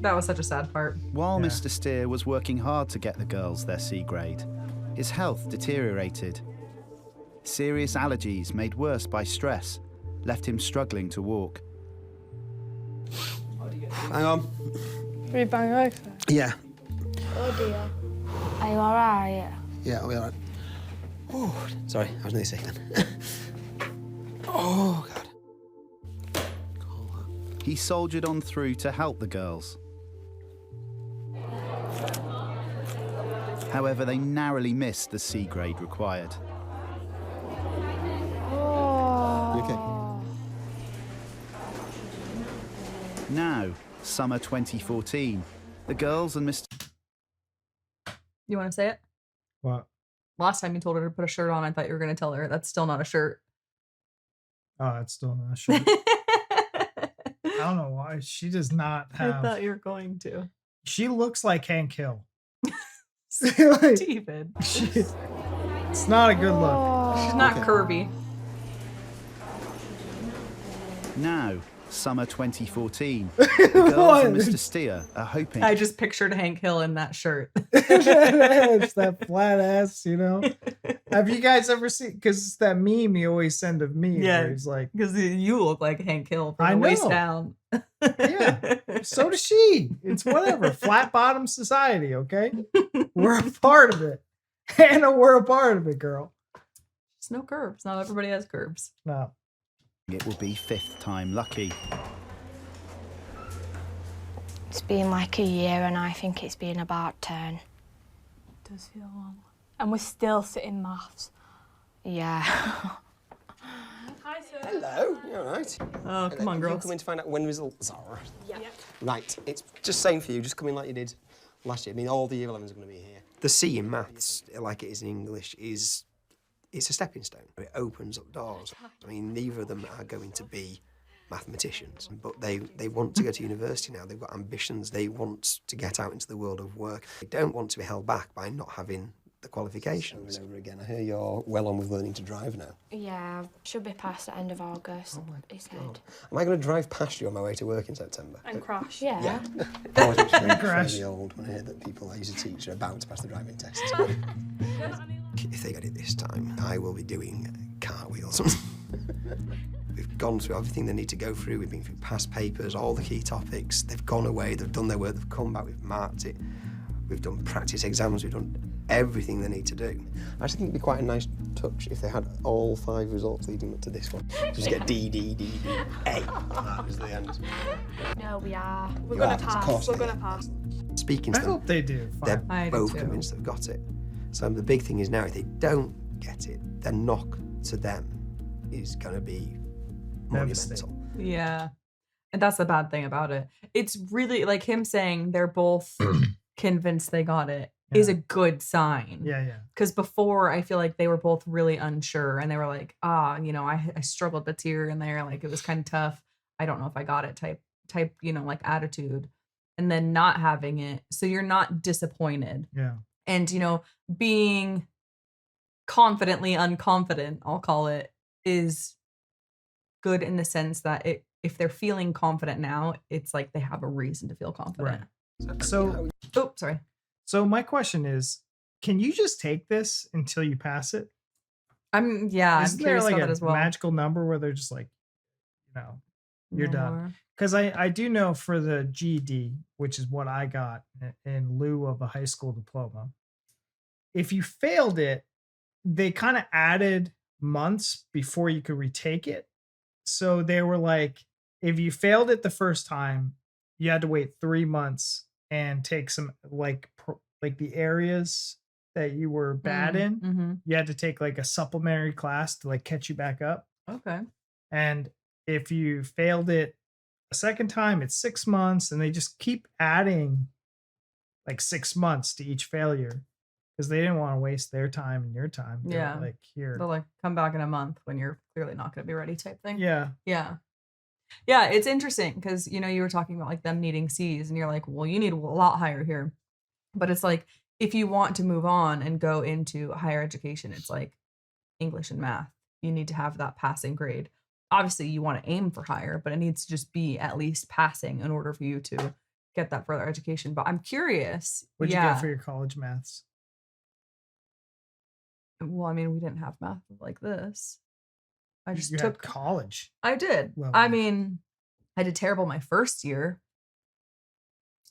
That was such a sad part. While Mr. Steer was working hard to get the girls their C grade, his health deteriorated. Serious allergies made worse by stress left him struggling to walk. Hang on. Are you bang over? Yeah. Oh dear. Are you alright? Yeah, we're all right. Oh, sorry, I was nearly sick then. Oh, God. He soldiered on through to help the girls. However, they narrowly missed the C grade required. You okay? Now, summer 2014, the girls and Mr. You want to say it? What? Last time you told her to put a shirt on, I thought you were going to tell her that's still not a shirt. Oh, it's still not a shirt. I don't know why. She does not have... I thought you were going to. She looks like Hank Hill. Steven. It's not a good look. She's not curvy. Now, Summer 2014. The girls and Mr. Steer are hoping. I just pictured Hank Hill in that shirt. It's that flat ass, you know. Have you guys ever seen? Because it's that meme you always send of me. Yeah, where he's like, because you look like Hank Hill from I the waist know. down. Yeah, so does she. It's whatever. Flat bottom society. Okay, we're a part of it. Hannah, we're a part of it, girl. There's no curves. Not everybody has curves. No. It will be 5th time lucky. It's been like a year and I think it's been about 10. It does feel long. And we're still sitting maths. Yeah. Hi, sir. Hello, you all right? Oh, come on, girls. You come in to find out when results are. Yeah. Right, it's just same for you, just come in like you did last year. I mean, all the Year 11s are going to be here. The C in maths, like it is in English, it's a stepping stone. It opens up doors. I mean, neither of them are going to be mathematicians, but they want to go to university now. They've got ambitions. They want to get out into the world of work. They don't want to be held back by not having the qualifications. Over and over again. I hear you're well on with learning to drive now. Yeah, should be past the end of August, he said. Am I going to drive past you on my way to work in September? And crash. Yeah. I always makes me Crash. really old when I hear that people I used to teach are about to pass the driving test. If they get it this time, I will be doing cartwheels. We've gone through everything they need to go through. We've been through past papers, all the key topics. They've gone away, they've done their work, they've come back, we've marked it. We've done practice exams, we've done everything they need to do. I actually think it'd be quite a nice touch if they had all 5 results leading up to this one. Just get D, D, D, D, A. That was the end. No, we are. We're You going are, to of pass. course We're they going are. to pass. Speaking I to them, hope they do. they're I do both too. convinced they've got it. So the big thing is now, if they don't get it, their knock to them is going to be monumental. Yeah. And that's the bad thing about it. It's really like him saying they're both convinced they got it is a good sign. Yeah, yeah. Because before, I feel like they were both really unsure and they were like, you know, I struggled bits here and there. Like it was kind of tough. I don't know if I got it type, you know, like attitude. And then not having it. So you're not disappointed. Yeah. And, you know, being confidently unconfident, I'll call it, is good in the sense that if they're feeling confident now, it's like they have a reason to feel confident. Right. So, oh, sorry. So my question is, can you just take this until you pass it? I'm Isn't there curious like about a that as well. magical number where they're just like, you know, you're No done? more. Because I do know for the GED, which is what I got in lieu of a high school diploma, if you failed it, they kind of added months before you could retake it. So they were like, if you failed it the first time, you had to wait 3 months and take some like the areas that you were bad in. Mm-hmm. You had to take like a supplementary class to like catch you back up. Okay. And if you failed it a second time, it's 6 months, and they just keep adding like 6 months to each failure because they didn't want to waste their time and your time. They were Yeah. like, here. They'll like come back in a month when you're clearly not going to be ready type thing. Yeah. Yeah. Yeah. It's interesting because, you know, you were talking about like them needing C's and you're like, well, you need a lot higher here. But it's like, if you want to move on and go into higher education, it's like English and math. You need to have that passing grade. Obviously, you want to aim for higher, but it needs to just be at least passing in order for you to get that further education. But I'm curious. What'd you get for your college maths? Well, I mean, we didn't have math like this. I just You had took college. I did. Well, I mean, I did terrible my first year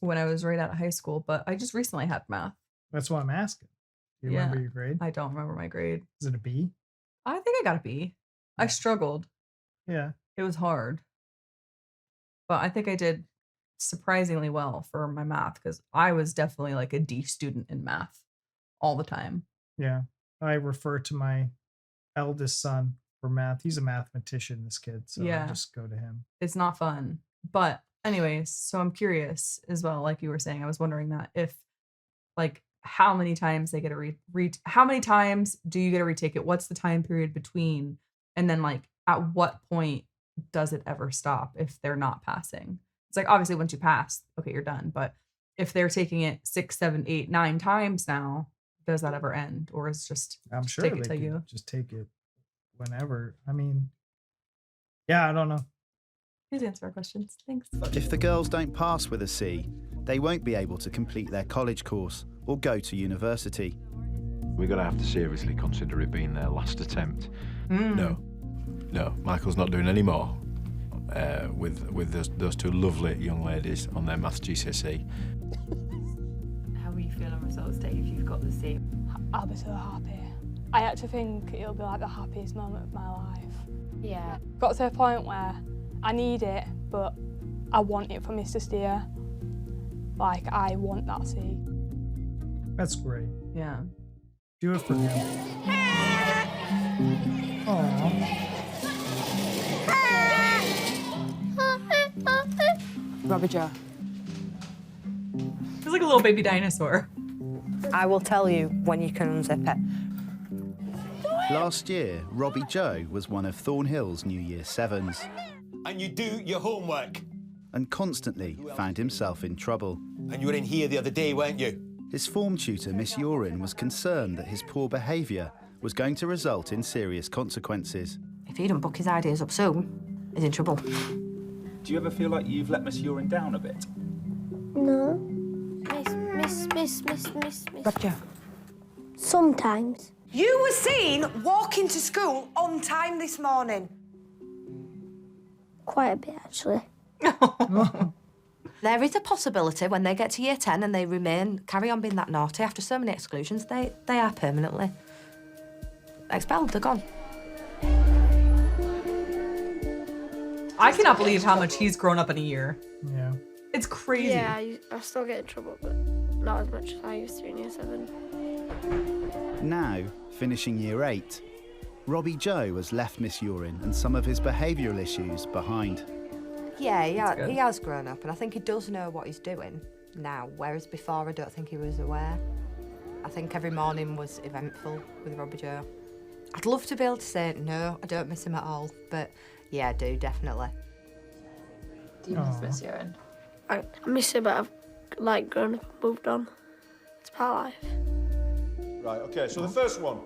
when I was right out of high school, but I just recently had math. That's what I'm asking. Do you remember your grade? I don't remember my grade. Is it a B? I think I got a B. I struggled. Yeah. It was hard. But I think I did surprisingly well for my math because I was definitely like a D student in math all the time. Yeah. I refer to my eldest son for math. He's a mathematician, this kid. So Yeah. I just go to him. It's not fun. But anyways, so I'm curious as well, like you were saying, I was wondering that if like how many times they get a how many times do you get to retake it? What's the time period between? And then like at what point does it ever stop if they're not passing? It's like obviously once you pass, okay, you're done. But if they're taking it 6, 7, 8, 9 times now, does that ever end? Or is just I'm sure take they it till could you? just take it whenever. I mean, yeah, I don't know. Please answer our questions. Thanks. If the girls don't pass with a C, they won't be able to complete their college course or go to university. We're going to have to seriously consider it being their last attempt. No, Michael's not doing any more with those two lovely young ladies on their maths GCSE. How will you feel on results day if you've got the C? I'll be so happy. I actually think it'll be like the happiest moment of my life. Yeah. Got to a point where I need it, but I want it from Mr. Steer. Like, I want that C. That's great. Yeah. Do it for him. Aww. Robbie-Joe. He's like a little baby dinosaur. I will tell you when you can unzip it. Last year, Robbie-Joe was one of Thornhill's New Year 7s. And you do your homework. And constantly found himself in trouble. And you were in here the other day, weren't you? His form tutor, Miss Urin, was concerned that his poor behaviour was going to result in serious consequences. If he doesn't book his ideas up soon, he's in trouble. Do you ever feel like you've let Miss Urin down a bit? No. Miss. Robbie-Joe. Sometimes. You were seen walking to school on time this morning. Quite a bit, actually. There is a possibility when they get to year 10 and they carry on being that naughty after so many exclusions, they are permanently expelled, they're gone. I cannot believe how much he's grown up in a year. Yeah. It's crazy. Yeah, I still get in trouble, but not as much as I used to in year 7. Now, finishing year 8, Robbie-Joe has left Miss Urin and some of his behavioural issues behind. Yeah, he has grown up, and I think he does know what he's doing now, whereas before I don't think he was aware. I think every morning was eventful with Robbie-Joe. I'd love to be able to say, no, I don't miss him at all, but yeah, I do, definitely. Do you miss Miss Urin? I miss it, but I've grown up and moved on. It's part of life. Right, okay, so the first one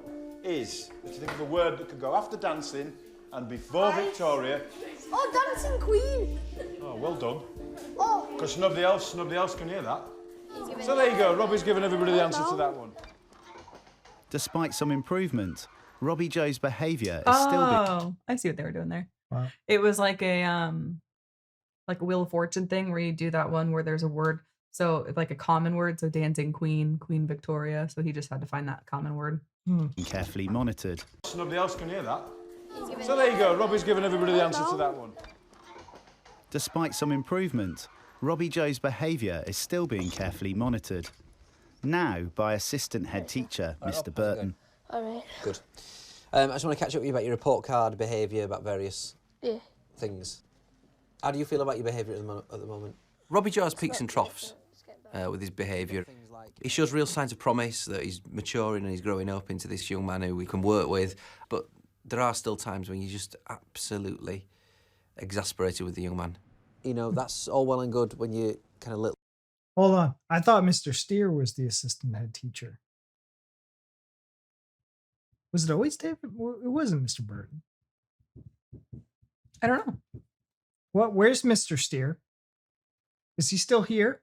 is to think of a word that could go after dancing and before Victoria. Oh, Dancing Queen! Oh, well done. Oh. Because nobody else can hear that. So there you go, Robbie's given everybody the answer to that one. Despite some improvement, Robbie-Joe's behaviour is still... Oh, I see what they were doing there. Wow. It was like a Wheel of Fortune thing where you do that one where there's a word. So like a common word, so Dancing Queen, Queen Victoria. So he just had to find that common word. Carefully monitored. Nobody else can hear that. So there you go, Robbie's given everybody the answer to that one. Despite some improvement, Robbie-Joe's behaviour is still being carefully monitored. Now by assistant head teacher, Mr. Burton. All right. Good. I just want to catch up with you about your report card behaviour, about various things. How do you feel about your behaviour at the moment? Robbie-Joe has peaks and troughs with his behaviour. He shows real signs of promise, that he's maturing and he's growing up into this young man who we can work with, but there are still times when you're just absolutely exasperated with the young man. You know, that's all well and good when you're kind of little. Hold on. I thought Mr. Steer was the assistant head teacher. Was it always David? It wasn't Mr. Burton. I don't know. Where's Mr. Steer? Is he still here?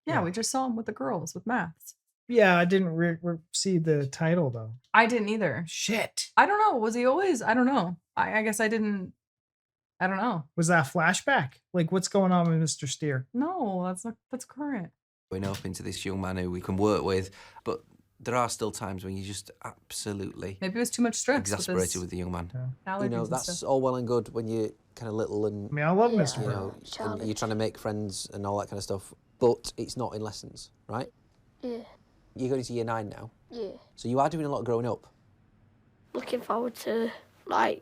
Yeah, we just saw him with the girls with maths. Yeah, I didn't see the title though. I didn't either. Shit. I don't know. Was he always? I don't know. I guess I didn't. I don't know. Was that a flashback? Like, what's going on with Mr. Steer? No, that's current. Growing up into this young man who we can work with, but there are still times when you're just absolutely maybe it was too much stress. Exasperated with the young man. Yeah. You know, that's all well and good when you're kind of little and... I mean, I love Mr. You know, and you're trying to make friends and all that kind of stuff, but it's not in lessons, right? Yeah. You're going into year 9 now. Yeah. So you are doing a lot of growing up. Looking forward to, a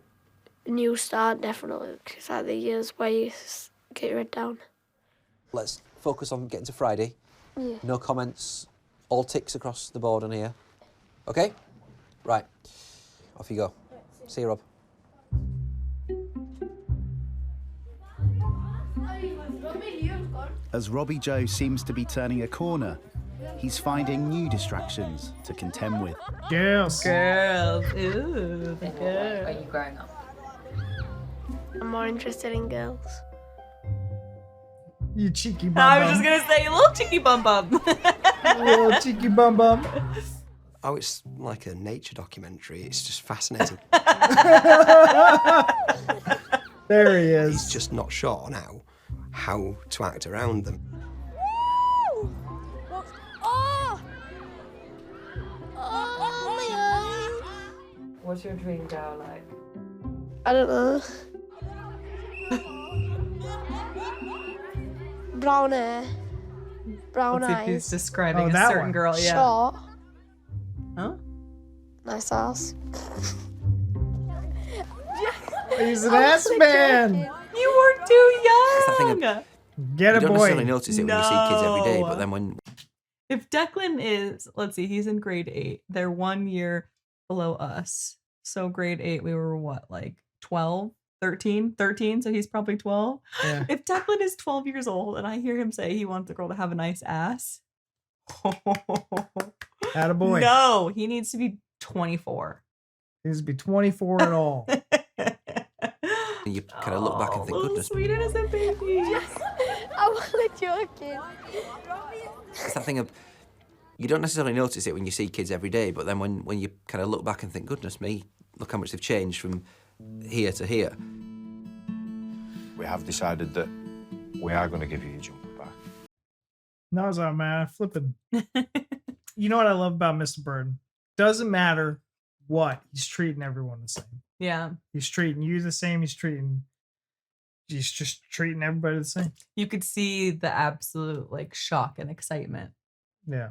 new start, definitely. Because the years where you get your head down. Let's focus on getting to Friday. Yeah. No comments, all ticks across the board on here. Okay? Right. Off you go. See you, Rob. As Robbie-Joe seems to be turning a corner, he's finding new distractions to contend with. Girls. Girls. Ooh, the Are you growing up? I'm more interested in girls. You cheeky bum I was just gonna say, you little cheeky bum bum. little cheeky bum bum. Oh, it's like a nature documentary. It's just fascinating. There he is. He's just not sure now how to act around them. What's your dream girl like? I don't know. Brown hair, brown Let's see if eyes. he's describing a that certain one. girl. Yeah. Short. Huh? Nice ass. He's an ass man. You were too young. Get You a don't boy. necessarily notice it when you see kids every day, No. but then when If Declan is, let's see, he's in grade 8. They're 1 year below us. So grade 8, we were what, like 12, 13? 13, so he's probably 12. Yeah. If Declan is 12 years old and I hear him say he wants a girl to have a nice ass, Attaboy. no, he needs to be 24. He needs to be 24 at all. you kind of look back and think, Little goodness, sweet innocent baby. I wasn't joking. it's that thing of, you don't necessarily notice it when you see kids every day, but then when you kind of look back and think, goodness me, look how much they've changed from here to here. We have decided that we are going to give you your jumper back. No, it's not, man. Flipping. You know what I love about Mr. Bird? Doesn't matter what, he's treating everyone the same. Yeah. He's treating you the same. He's just treating everybody the same. You could see the absolute like shock and excitement Yeah.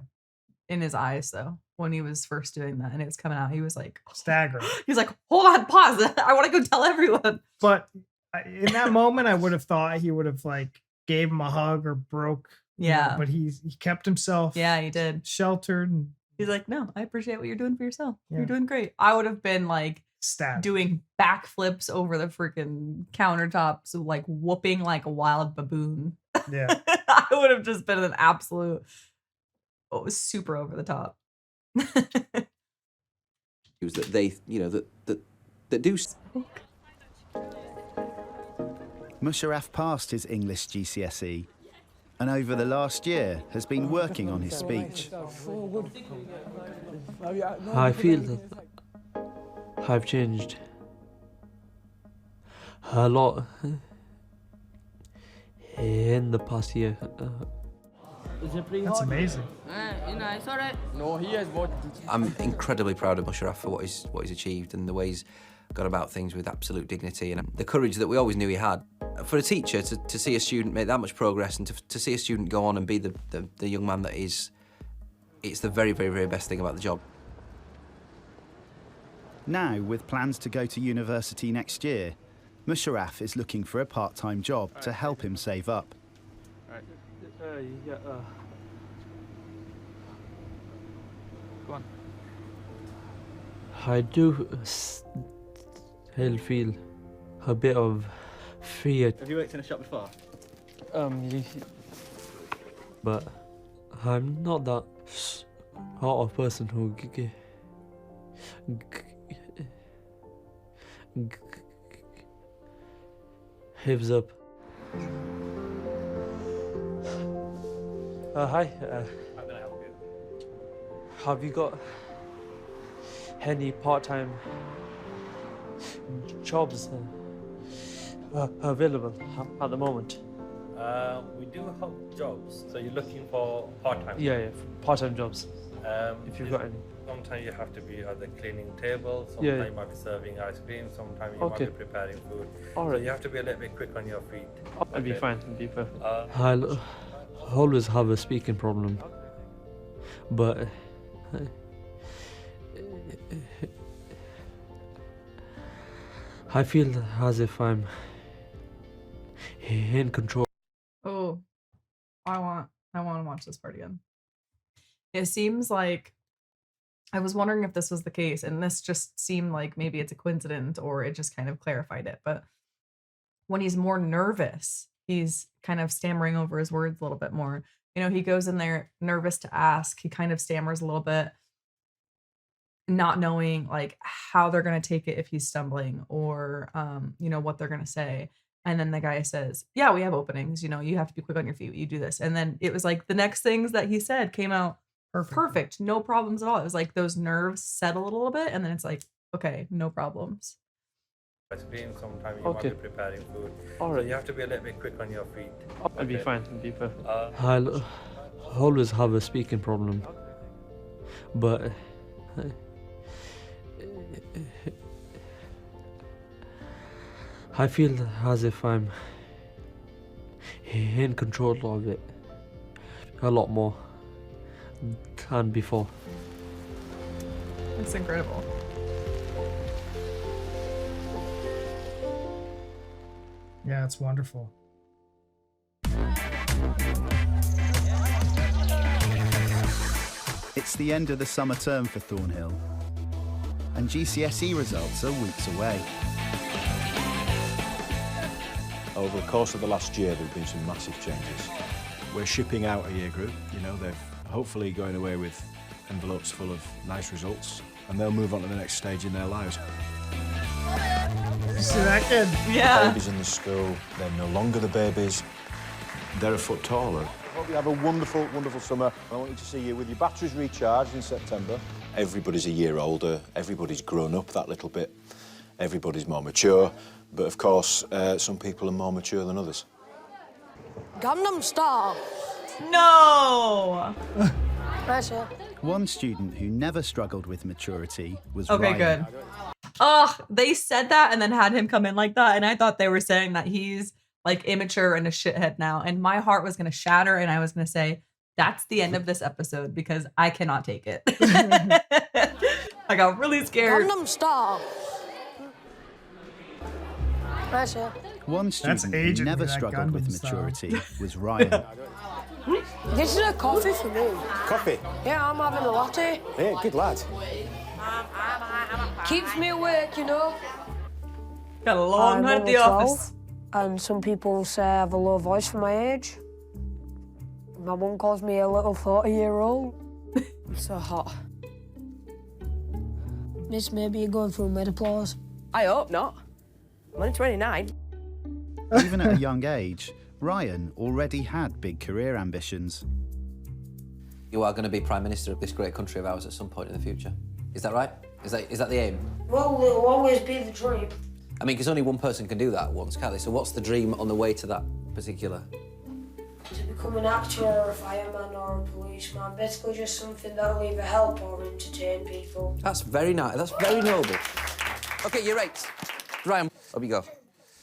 in his eyes though when he was first doing that and it was coming out. He was like Staggering. He was like, hold on, pause. I want to go tell everyone. But in that moment, I would have thought he would have like gave him a hug or broke. you know, Yeah. but he kept himself. Yeah, he did. Sheltered. And He's like, no, I appreciate what you're doing for yourself. Yeah. You're doing great. I would have been like stabbed. doing backflips over the freaking countertops, like whooping like a wild baboon. Yeah. I would have just been an absolute, it was super over the top. That they, that do. Musharaf passed his English GCSE and over the last year has been working on his speech. I feel that I've changed a lot in the past year. That's amazing. It's all right. No, he has more. I'm incredibly proud of Musharaf for what he's achieved and the way he's gone about things with absolute dignity and the courage that we always knew he had. For a teacher to see a student make that much progress and to see a student go on and be the young man that is, it's the very, very, very best thing about the job. Now, with plans to go to university next year, Musharaf is looking for a part-time job to help him save up. Go on. I do still feel a bit of fear. Have you worked in a shop before? But I'm not that sort of person who gives up. Hi. How can I help you? Have you got any part-time jobs available at the moment? We do have jobs. So you're looking for part-time? Yeah, part-time jobs. If you've got any. Sometimes you have to be at the cleaning table, sometimes Yeah. you might be serving ice cream, sometimes you Okay. might be preparing food. All So right. you have to be a little bit quick on your feet. I'll be Okay. fine. I'll be perfect. Uh, I'll always have a speaking problem, but I feel as if I'm in control. Oh, I want to watch this part again. It seems like I was wondering if this was the case, and this just seemed like maybe it's a coincidence or it just kind of clarified it. But when he's more nervous, he's kind of stammering over his words a little bit more. You know, he goes in there nervous to ask. He kind of stammers a little bit, not knowing like how they're going to take it if he's stumbling or, what they're going to say. And then the guy says, yeah, we have openings. You know, you have to be quick on your feet. You do this. And then it was like the next things that he said came out perfect. No problems at all. It was like those nerves settle a little bit. And then it's like, okay, no problems. It's been some time you might be preparing food. All So right. you have to be a little bit quick on your feet. I'll be fine. I'll be perfect. Uh, I always have a speaking problem, but I feel as if I'm in control of it a lot more than before. It's incredible. Yeah, it's wonderful. It's the end of the summer term for Thornhill, and GCSE results are weeks away. Over the course of the last year, there have been some massive changes. We're shipping out a year group, you know, they're hopefully going away with envelopes full of nice results, and they'll move on to the next stage in their lives. You see that kid? Yeah. Babies in the school, they're no longer the babies, they're a foot taller. I hope you have a wonderful, wonderful summer. I want you to see you with your batteries recharged in September. Everybody's a year older, everybody's grown up that little bit, everybody's more mature, but of course, some people are more mature than others. Gangnam Style. No! One student who never struggled with maturity was Okay, Ryan. good. Ugh, they said that and then had him come in like that, and I thought they were saying that he's like immature and a shithead now, and my heart was gonna shatter, and I was gonna say, that's the end of this episode because I cannot take it. I got really scared. Gangnam Style. One student who aging never with that struggled with Gundam style. maturity was Ryan. This is a coffee for me. Coffee? Yeah, I'm having a latte. Hey, good lad. Keeps me awake, you know. Got a long night at the office. And some people say I have a low voice for my age. My mum calls me a little 40-year-old. I'm so hot. Miss, maybe you're going through menopause. I hope not. I'm only 29. Even at a young age, Ryan already had big career ambitions. You are going to be Prime Minister of this great country of ours at some point in the future. Is that right? Is that the aim? Well, it'll always be the dream. I mean, because only one person can do that at once, can't they? So what's the dream on the way to that particular? To become an actor or a fireman or a policeman. Basically just something that'll either help or entertain people. That's very nice. That's very noble. OK, you're right. Ryan, up you go.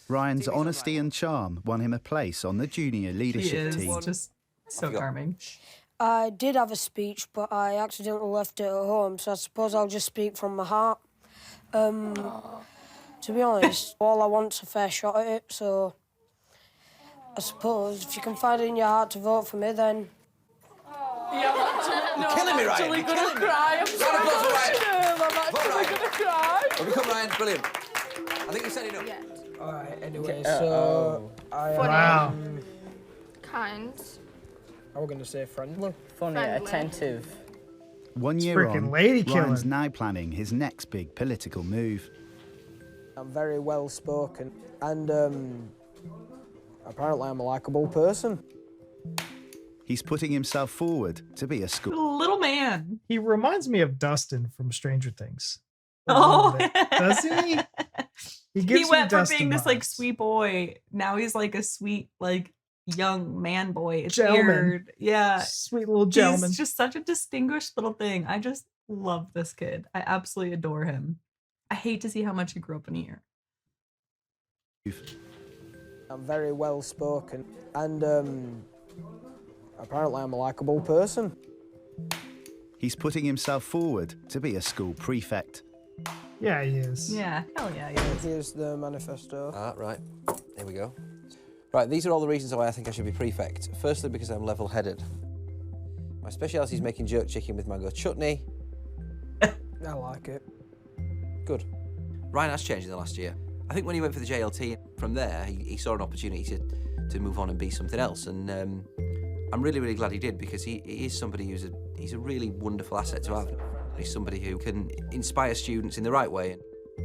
Ryan's honesty and charm won him a place on the junior leadership He team. is just so charming. I did have a speech, but I accidentally left it at home, so I suppose I'll just speak from my heart. To be honest, all I want's a fair shot at it, so I suppose if you can find it in your heart to vote for me, then... Yeah, You're killing me, Ryan. You're killing me. cry. I'm so emotional. I'm actually gonna cry. Up you come, Ryan. Brilliant. I think you said enough. Yeah. All right, anyway, so I Wow. Kind. How are we going to say friendly? Funny, Friendly. attentive. 1 year freaking on, lady Ryan's killing. now planning his next big political move. I'm very well spoken, and apparently I'm a likable person. He's putting himself forward to be a school. Little man. He reminds me of Dustin from Stranger Things. A Oh, little bit. Doesn't he? He gives he me went from Dustin being this like vibes. sweet boy. Now he's like a sweet like young man boy. It's Gentleman. weird. Yeah. Sweet little gentleman. He's just such a distinguished little thing. I just love this kid. I absolutely adore him. I hate to see how much he grew up in here. I'm very well spoken, and apparently I'm a likable person. He's putting himself forward to be a school prefect. Yeah, he is. Yeah, hell yeah, he is. Here's the manifesto. Right. Here we go. Right, these are all the reasons why I think I should be prefect. Firstly, because I'm level-headed. My speciality is making jerk chicken with mango chutney. I like it. Good. Ryan has changed in the last year. I think when he went for the JLT, from there, he saw an opportunity to move on and be something else. And I'm really, really glad he did, because he is somebody he's a really wonderful asset to have. He's somebody who can inspire students in the right way.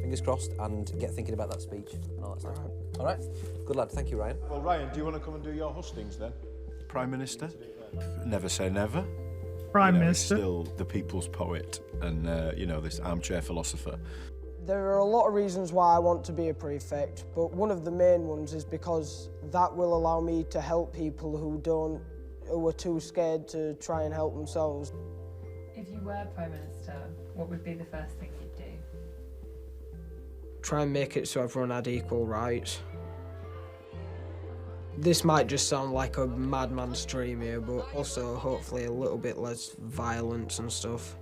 Fingers crossed, and get thinking about that speech and all that stuff. All right. Good lad. Thank you, Ryan. Well, Ryan, do you want to come and do your hustings then? Prime Minister? Never say never. Prime He's Minister. still the people's poet and, this armchair philosopher. There are a lot of reasons why I want to be a prefect, but one of the main ones is because that will allow me to help people who are too scared to try and help themselves. If you were Prime Minister, what would be the first thing you'd do? Try and make it so everyone had equal rights. This might just sound like a madman's dream here, but also hopefully a little bit less violence and stuff.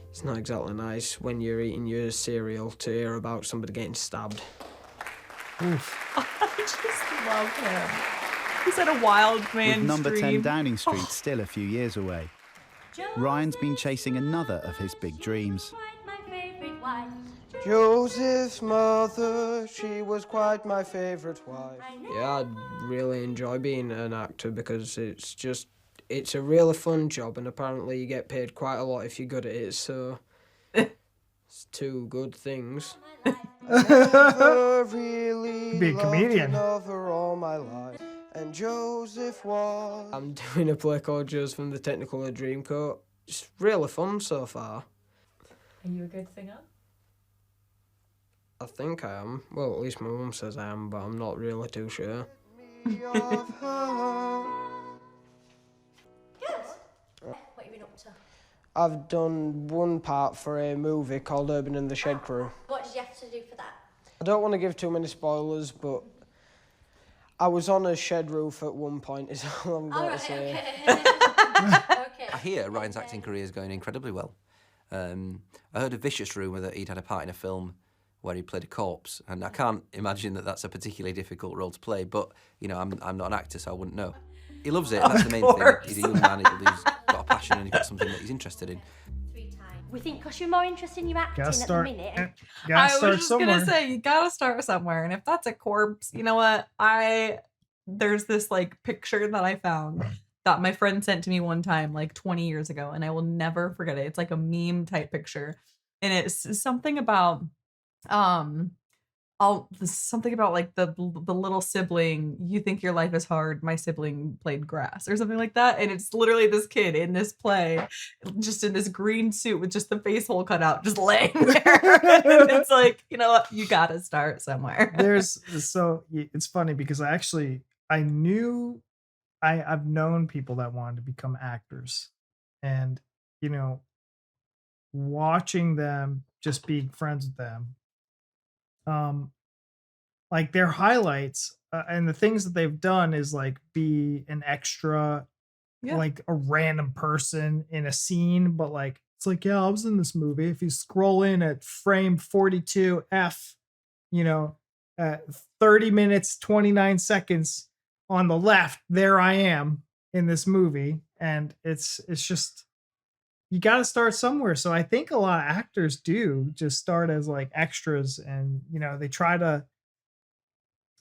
It's not exactly nice when you're eating your cereal to hear about somebody getting stabbed. Oof. I just love him. He's had a wild man's With number 10 dream. Downing Street still a few years away, Ryan's been chasing another of his big dreams. Joseph's mother, she was quite my favourite wife. Yeah, I'd really enjoy being an actor because it's a really fun job, and apparently you get paid quite a lot if you're good at it, so it's two good things. Never really Be a comedian. loved another all my life, and Joseph was... I'm doing a play called Joe's from the Technicolor Dreamcoat. It's really fun so far. Are you a good singer? I think I am. Well, at least my mum says I am, but I'm not really too sure. What have you been up to? I've done one part for a movie called Urban and the Shed Crew. What did you have to do for that? I don't want to give too many spoilers, but I was on a shed roof at one point, is all I'm going to say. Okay. I hear Ryan's acting career is going incredibly well. I heard a vicious rumour that he'd had a part in a film where he played a corpse, and I can't imagine that that's a particularly difficult role to play, but, I'm not an actor, so I wouldn't know. He loves it, and that's the main thing. He's a young man who's got a passion and he's got something that he's interested in. We think because you're more interested in your acting Gotta start. at the minute. I was just gonna say you gotta start somewhere, and if that's a corpse, you know what? There's this picture that I found that my friend sent to me one time 20 years ago, and I will never forget it. It's like a meme type picture, and it's something about something about the little sibling. You think your life is hard. My sibling played grass, or something like that. And it's literally this kid in this play, just in this green suit with just the face hole cut out, just laying there. And it's you know what? You gotta start somewhere. It's funny because I've known people that wanted to become actors, and watching them, just being friends with them, their highlights and the things that they've done is be an extra, a random person in a scene, but it's yeah, I was in this movie. If you scroll in at frame 42F, at 30 minutes 29 seconds on the left, there I am in this movie, and it's just, you got to start somewhere. So I think a lot of actors do just start as extras, and they try to,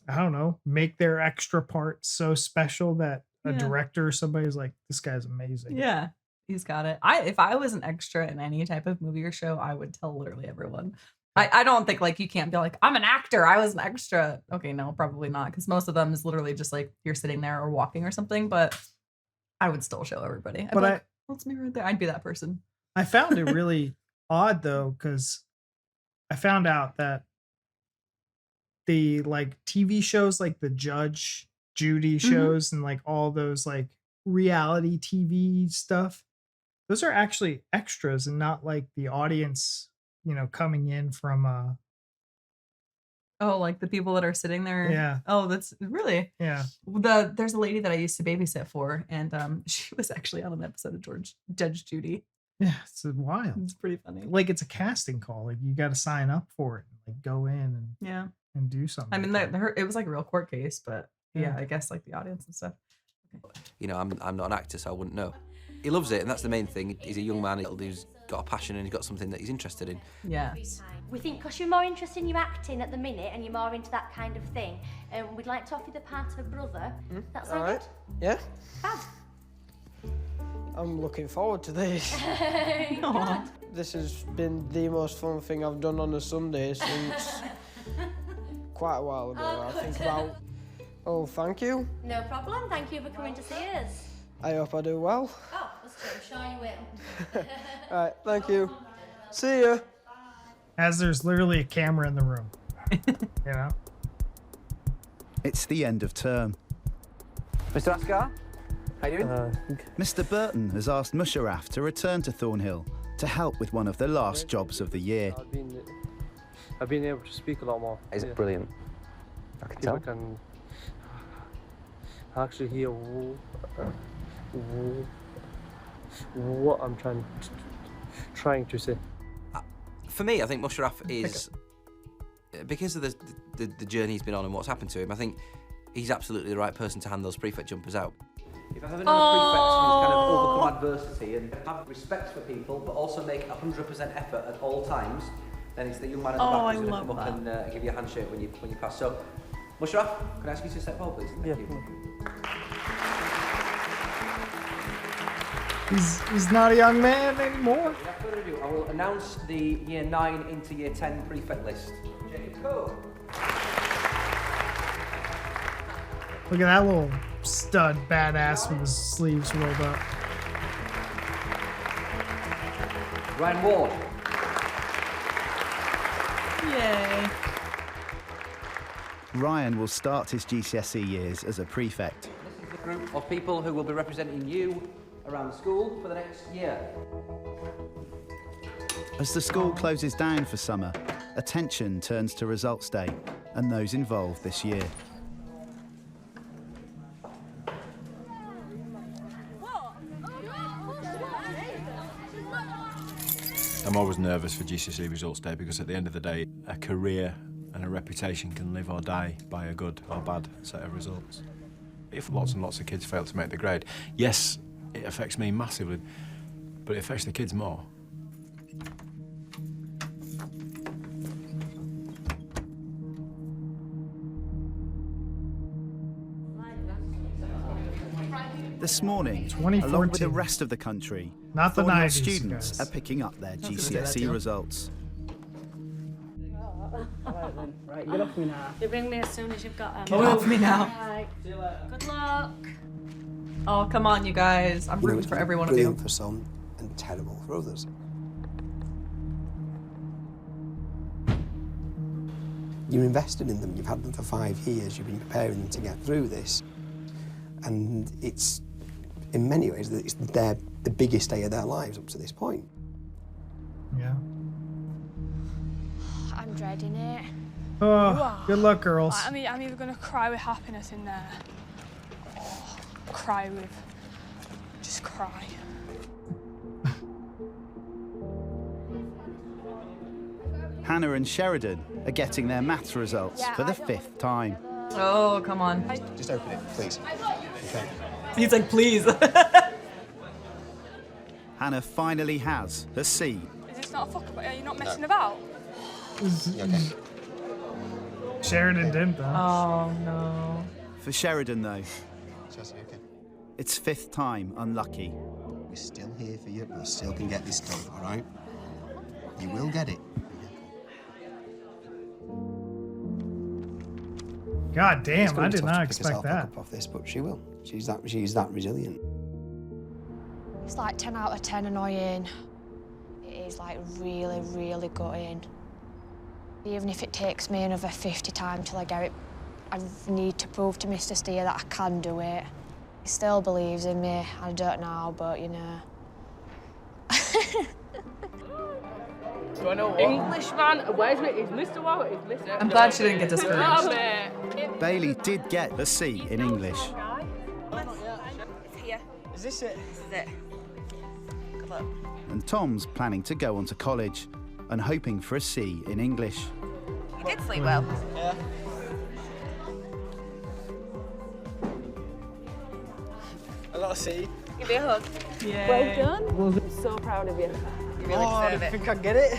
I don't know, make their extra part so special that a director or somebody's this guy's amazing. Yeah, he's got it. If I was an extra in any type of movie or show, I would tell literally everyone. I don't think you can't be I'm an actor, I was an extra. Okay, no, probably not, because most of them is literally just you're sitting there or walking or something, but I would still show everybody. But what's me right there? I'd be that person. I found it really odd though, because I found out that the TV shows the Judge Judy shows and all those reality TV stuff, those are actually extras and not the audience, coming in from the people that are sitting there. Yeah. Oh, that's really. Yeah. There's a lady that I used to babysit for, and she was actually on an episode of Judge Judy. Yeah, it's wild. It's pretty funny. It's a casting call. You got to sign up for it. Go in and do something. I mean, it was a real court case, but I guess the audience and stuff. Okay. I'm not an actor, so I wouldn't know. He loves it, and that's the main thing. He's a young man who's got a passion and he's got something that he's interested in. Yes. We think because you're more interested in your acting at the minute and you're more into that kind of thing, we'd like to offer you the part of a brother. That sound good? Yeah. Fab. I'm looking forward to this. This has been the most fun thing I've done on a Sunday since quite a while ago. I think about... Oh, thank you. No problem. Thank you for coming to see us. I hope I do well. Oh, I'm sure you will. Right, thank you. See ya. As there's literally a camera in the room. You know? It's the end of term. Mr. Asghar, how you doing? Mr. Burton has asked Musharaf to return to Thornhill to help with one of the last jobs of the year. I've been able to speak a lot more. Is it brilliant? I can tell. I can actually hear what I'm trying to say. For me, I think Musharaf is, because of the journey he's been on and what's happened to him, I think he's absolutely the right person to hand those prefect jumpers out. If I've ever known a prefect who's kind of overcome adversity and have respect for people, but also make 100% effort at all times, then it's the young man at the back who's going to come up and give you a handshake when you pass. So, Musharaf, can I ask you to step forward, please? Thank you. He's not a young man anymore. Without further ado, I will announce the Year 9 into Year 10 prefect list. Jacob Cole. Look at that little stud badass with his sleeves rolled up. Ryan Ward. Yay. Ryan will start his GCSE years as a prefect. This is the group of people who will be representing you around the school for the next year. As the school closes down for summer, attention turns to results day and those involved this year. I'm always nervous for GCSE results day because at the end of the day, a career and a reputation can live or die by a good or bad set of results. If lots and lots of kids fail to make the grade, yes, it affects me massively, but it affects the kids more. This morning, 2014. along with the rest of the country, Not the Thornhill 90s, students guys. are picking up their Don't forget GCSE that, results. Right, get off me now. You bring me as soon as you've got them. Get off me now. Right. Good luck. Oh, come on, you guys. I'm rooting for every one of you. Brilliant for some and terrible for others. You're invested in them. You've had them for 5 years. You've been preparing them to get through this. And it's, in many ways, it's the biggest day of their lives up to this point. Yeah. I'm dreading it. Oh, good luck, girls. I'm either going to cry with happiness in there, or cry with... just cry. Hannah and Sheridan are getting their maths results for the 5th time. Oh, come on. Just open it, please. Okay. He's like, please. Hannah finally has her C. Is this not a fuck about? Are you not messing about? Okay. Sheridan didn't, though. Oh, no. For Sheridan, though, Chelsea, okay. it's 5th time unlucky. We're still here for you. We still can get this done, all right? You will get it. God damn, It's gonna I be did tough not to pick expect herself back that. up off this, but she will. She's that resilient. It's like 10 out of 10 annoying. It is like really, really gutting. Even if it takes me another 50 times till I get it, I need to prove to Mr. Steer that I can do it. He still believes in me. I don't know, but you know. Do I know what? Englishman, where's me? Is Mr. Walker? Is Mr. I'm glad she didn't get discouraged. Bailey did get a C in English. It's here. Is this it? This is it. Good luck. And Tom's planning to go on to college and hoping for a C in English. You did sleep well. Yeah. I got a C. Give me a hug. Yay. Well done. I'm so proud of you. You really deserve I it. think I get it.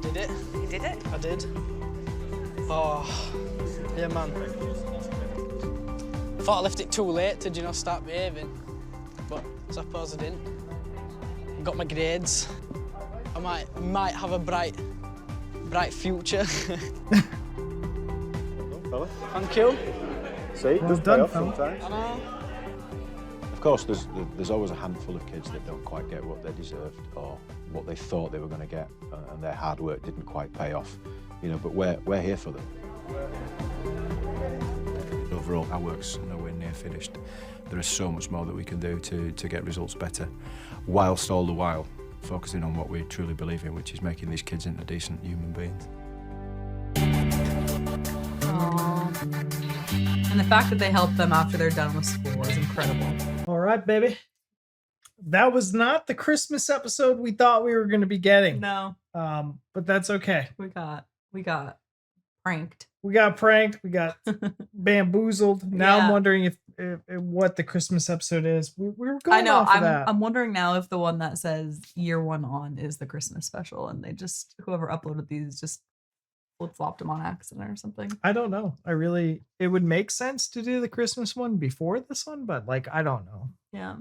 Did it? You did it? I did. Oh, yeah, man. thought I left it too late to, you know, start behaving, but I suppose I didn't. Got my grades. I might have a bright future. Fella. Thank you. See, it does pay off sometimes. I know. Of course, there's always a handful of kids that don't quite get what they deserved or what they thought they were going to get, and their hard work didn't quite pay off. You know, but we're here for them. Overall, our work's nowhere near finished. There is so much more that we can do to get results better, whilst all the while focusing on what we truly believe in, which is making these kids into decent human beings. Aww. And the fact that they help them after they're done with school is incredible. All right, baby. That was not the Christmas episode we thought we were going to be getting. No. But that's okay. We got pranked. We got pranked. We got bamboozled. Now I'm wondering if what the Christmas episode is. We were going I know. off of that. I'm wondering now if the one that says year 1 on is the Christmas special, and they just, whoever uploaded these just flip-flopped them on accident or something. I don't know. It would make sense to do the Christmas one before this one, but like, I don't know. Yeah.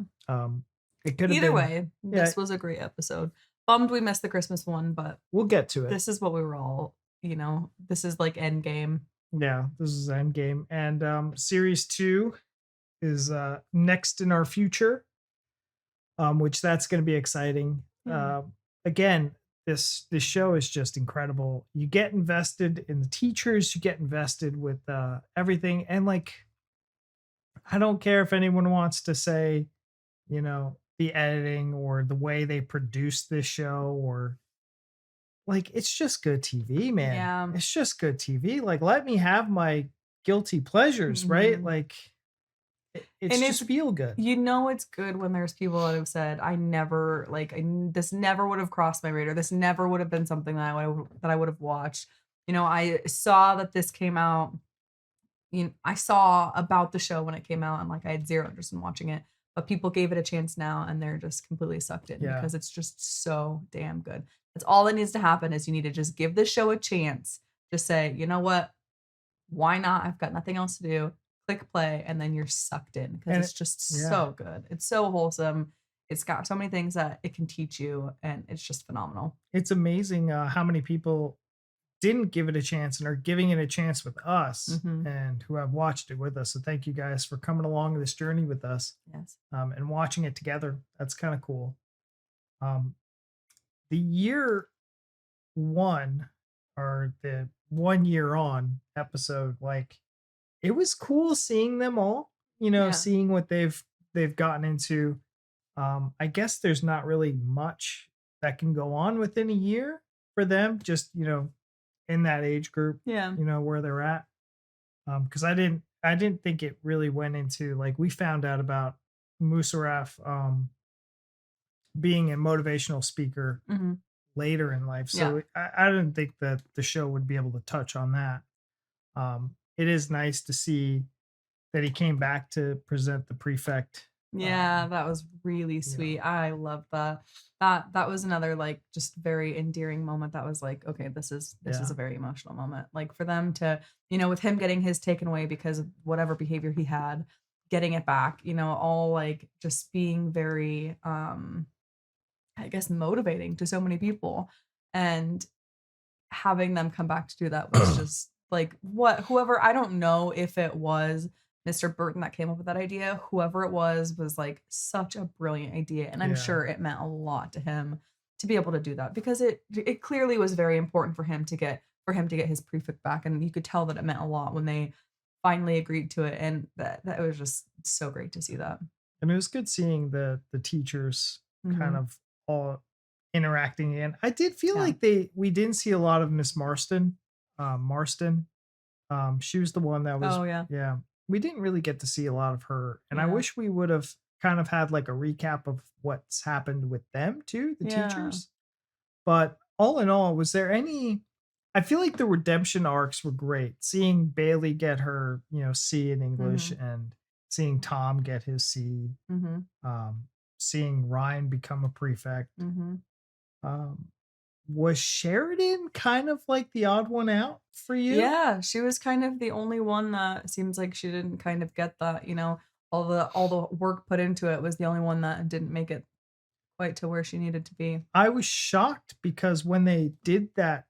It could have Either been, way, this was a great episode. Bummed we missed the Christmas one, but we'll get to it. This is what we were all, this is like end game. Yeah, this is Endgame. And series 2 is next in our future, which that's going to be exciting. Again, this show is just incredible. You get invested in the teachers, you get invested with everything. And like, I don't care if anyone wants to say, the editing or the way they produce this show, or like, it's just good TV, man. Yeah. It's just good TV. Like, let me have my guilty pleasures, right? Like, it's just feel good. It's good when there's people that have said, this never would have crossed my radar. This never would have been something that I would have watched. I saw that this came out. I saw about the show when it came out, and like, I had zero interest in watching it, but people gave it a chance now, and they're just completely sucked in because it's just so damn good. That's all that needs to happen, is you need to just give this show a chance. Just say, you know what? Why not? I've got nothing else to do. Click play, and then you're sucked in, because it's just so good. It's so wholesome. It's got so many things that it can teach you, and it's just phenomenal. It's amazing how many people didn't give it a chance and are giving it a chance with us, and who have watched it with us. So thank you guys for coming along this journey with us. Yes. And watching it together. That's kind of cool. The year 1, or the 1 year on episode, like, it was cool seeing them all, seeing what they've gotten into. I guess there's not really much that can go on within a year for them, just, in that age group, where they're at. Cause I didn't think it really went into, like, we found out about Musharaf, being a motivational speaker later in life. So I didn't think that the show would be able to touch on that. It is nice to see that he came back to present the prefect. Yeah, that was really sweet. I love that. That was another, like, just very endearing moment. That was like, okay, this is a very emotional moment. Like, for them to, with him getting his taken away because of whatever behavior he had, getting it back, all like just being very, I guess, motivating to so many people, and having them come back to do that was just like, whoever, I don't know if it was Mr. Burton that came up with that idea. Whoever it was like such a brilliant idea, and I'm sure it meant a lot to him to be able to do that, because it clearly was very important for him to get his prefect back, and you could tell that it meant a lot when they finally agreed to it, and that was just so great to see that. And it was good seeing the teachers kind of all interacting again. I did feel like we didn't see a lot of Miss Marston. She was the one that was we didn't really get to see a lot of her, and I wish we would have kind of had like a recap of what's happened with them too, the teachers. But all in all, was there any, I feel like the redemption arcs were great. Seeing Bailey get her, C in English, and seeing Tom get his C, seeing Ryan become a prefect. was Sheridan kind of like the odd one out for you? Yeah, she was kind of the only one that seems like she didn't kind of get that, all the work put into it was the only one that didn't make it quite to where she needed to be. I was shocked because when they did the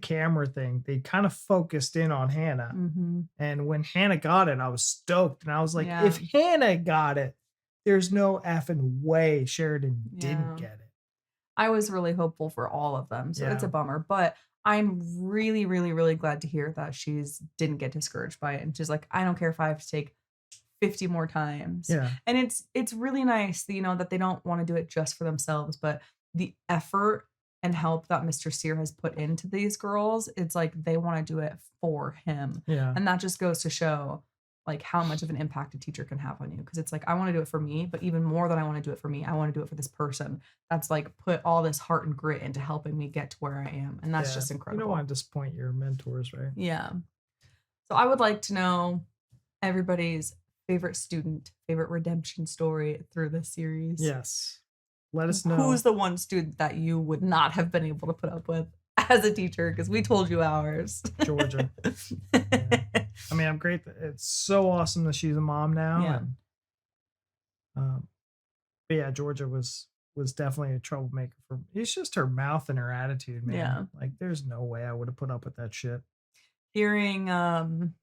camera thing, they kind of focused in on Hannah. Mm-hmm. And when Hannah got it, I was stoked. And I was like, Yeah. if Hannah got it, there's no effing way Sheridan didn't get it. I was really hopeful for all of them, so it's a Yeah. bummer. But I'm really, really, really glad to hear that she's didn't get discouraged by it, and she's like, I don't care if I have to take 50 more times. Yeah. And it's really nice, that they don't want to do it just for themselves, but the effort and help that Mr. Sear has put into these girls, it's like they want to do it for him. Yeah. And that just goes to show like how much of an impact a teacher can have on you. Because it's like, I want to do it for me, but even more than I want to do it for me, I want to do it for this person that's like put all this heart and grit into helping me get to where I am. And that's just incredible. You don't want to disappoint your mentors, right? Yeah. So I would like to know everybody's favorite student, favorite redemption story through this series. Yes. Let us know. Who's the one student that you would not have been able to put up with as a teacher? Because we told you ours. Georgia. Yeah. I mean, I'm great. It's so awesome that she's a mom now. Yeah. And, but yeah, Georgia was definitely a troublemaker for me. It's just her mouth and her attitude, man. Yeah. Like, there's no way I would have put up with that shit. Hearing, And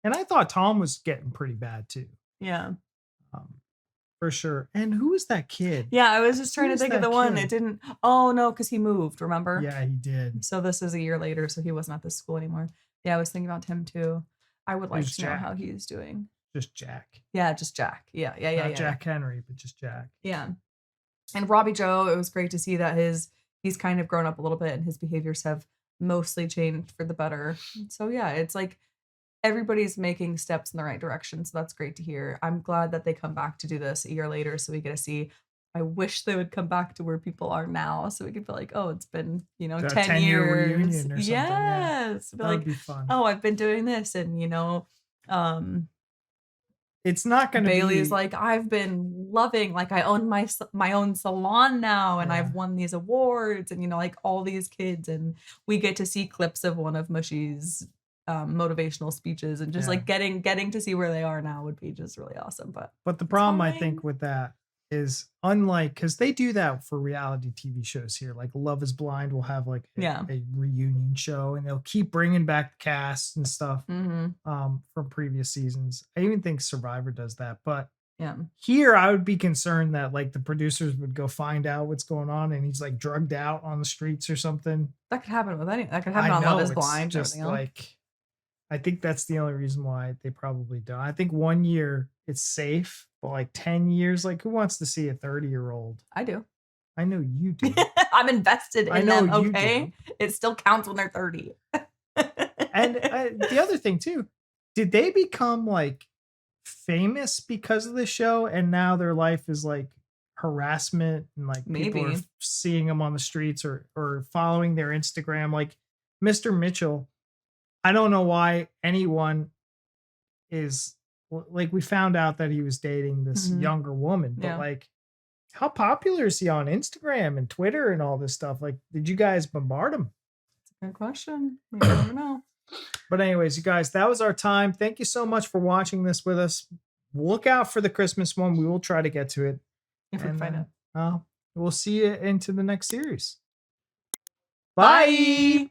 I thought Tom was getting pretty bad too. yeah. For sure. And who was that kid? Yeah, I was just trying Who to was think of that the one. kid? It didn't. Oh no, because he moved. Remember? Yeah, he did. So this is a year later, so he wasn't at this school anymore. Yeah, I was thinking about him too. I would like Who's to know Jack? how he's doing. Just Jack. Yeah, just Jack. Yeah. Not Jack Henry, but just Jack. Yeah. And Robbie-Joe, it was great to see that he's kind of grown up a little bit and his behaviors have mostly changed for the better. So yeah, it's like everybody's making steps in the right direction. So that's great to hear. I'm glad that they come back to do this a year later so we get to see. I wish they would come back to where people are now so we could be like, oh, it's been, 10 A 10-year years. reunion or something, yeah. Yes. Be That like, would be fun. oh, I've been doing this. And, It's not going to be. Bailey's like, I've been loving, like I own my own salon now and I've won these awards and, like all these kids. And we get to see clips of one of Mushy's motivational speeches and just like getting to see where they are now would be just really awesome. But the problem I think with that is unlike, because they do that for reality TV shows here, like Love is Blind will have like a reunion show and they'll keep bringing back the cast and stuff from previous seasons. I even think Survivor does that, but here I would be concerned that like the producers would go find out what's going on and he's like drugged out on the streets or something. That could happen with that could happen on Love is Blind. Just like, I think that's the only reason why they probably don't. I think 1 year it's safe, but like 10 years, like who wants to see a 30-year-old? I do. I know you do. I'm invested in them, you okay? It still counts when they're 30. And the other thing too, did they become like famous because of the show and now their life is like harassment and like people are seeing them on the streets or following their Instagram? Like Mr. Mitchell, I don't know why anyone is like, we found out that he was dating this younger woman, but like, how popular is he on Instagram and Twitter and all this stuff? Like, did you guys bombard him? That's a good question. We never know. But anyways, you guys, that was our time. Thank you so much for watching this with us. Look out for the Christmas one. We will try to get to it. If we can find it. We'll see you into the next series. Bye.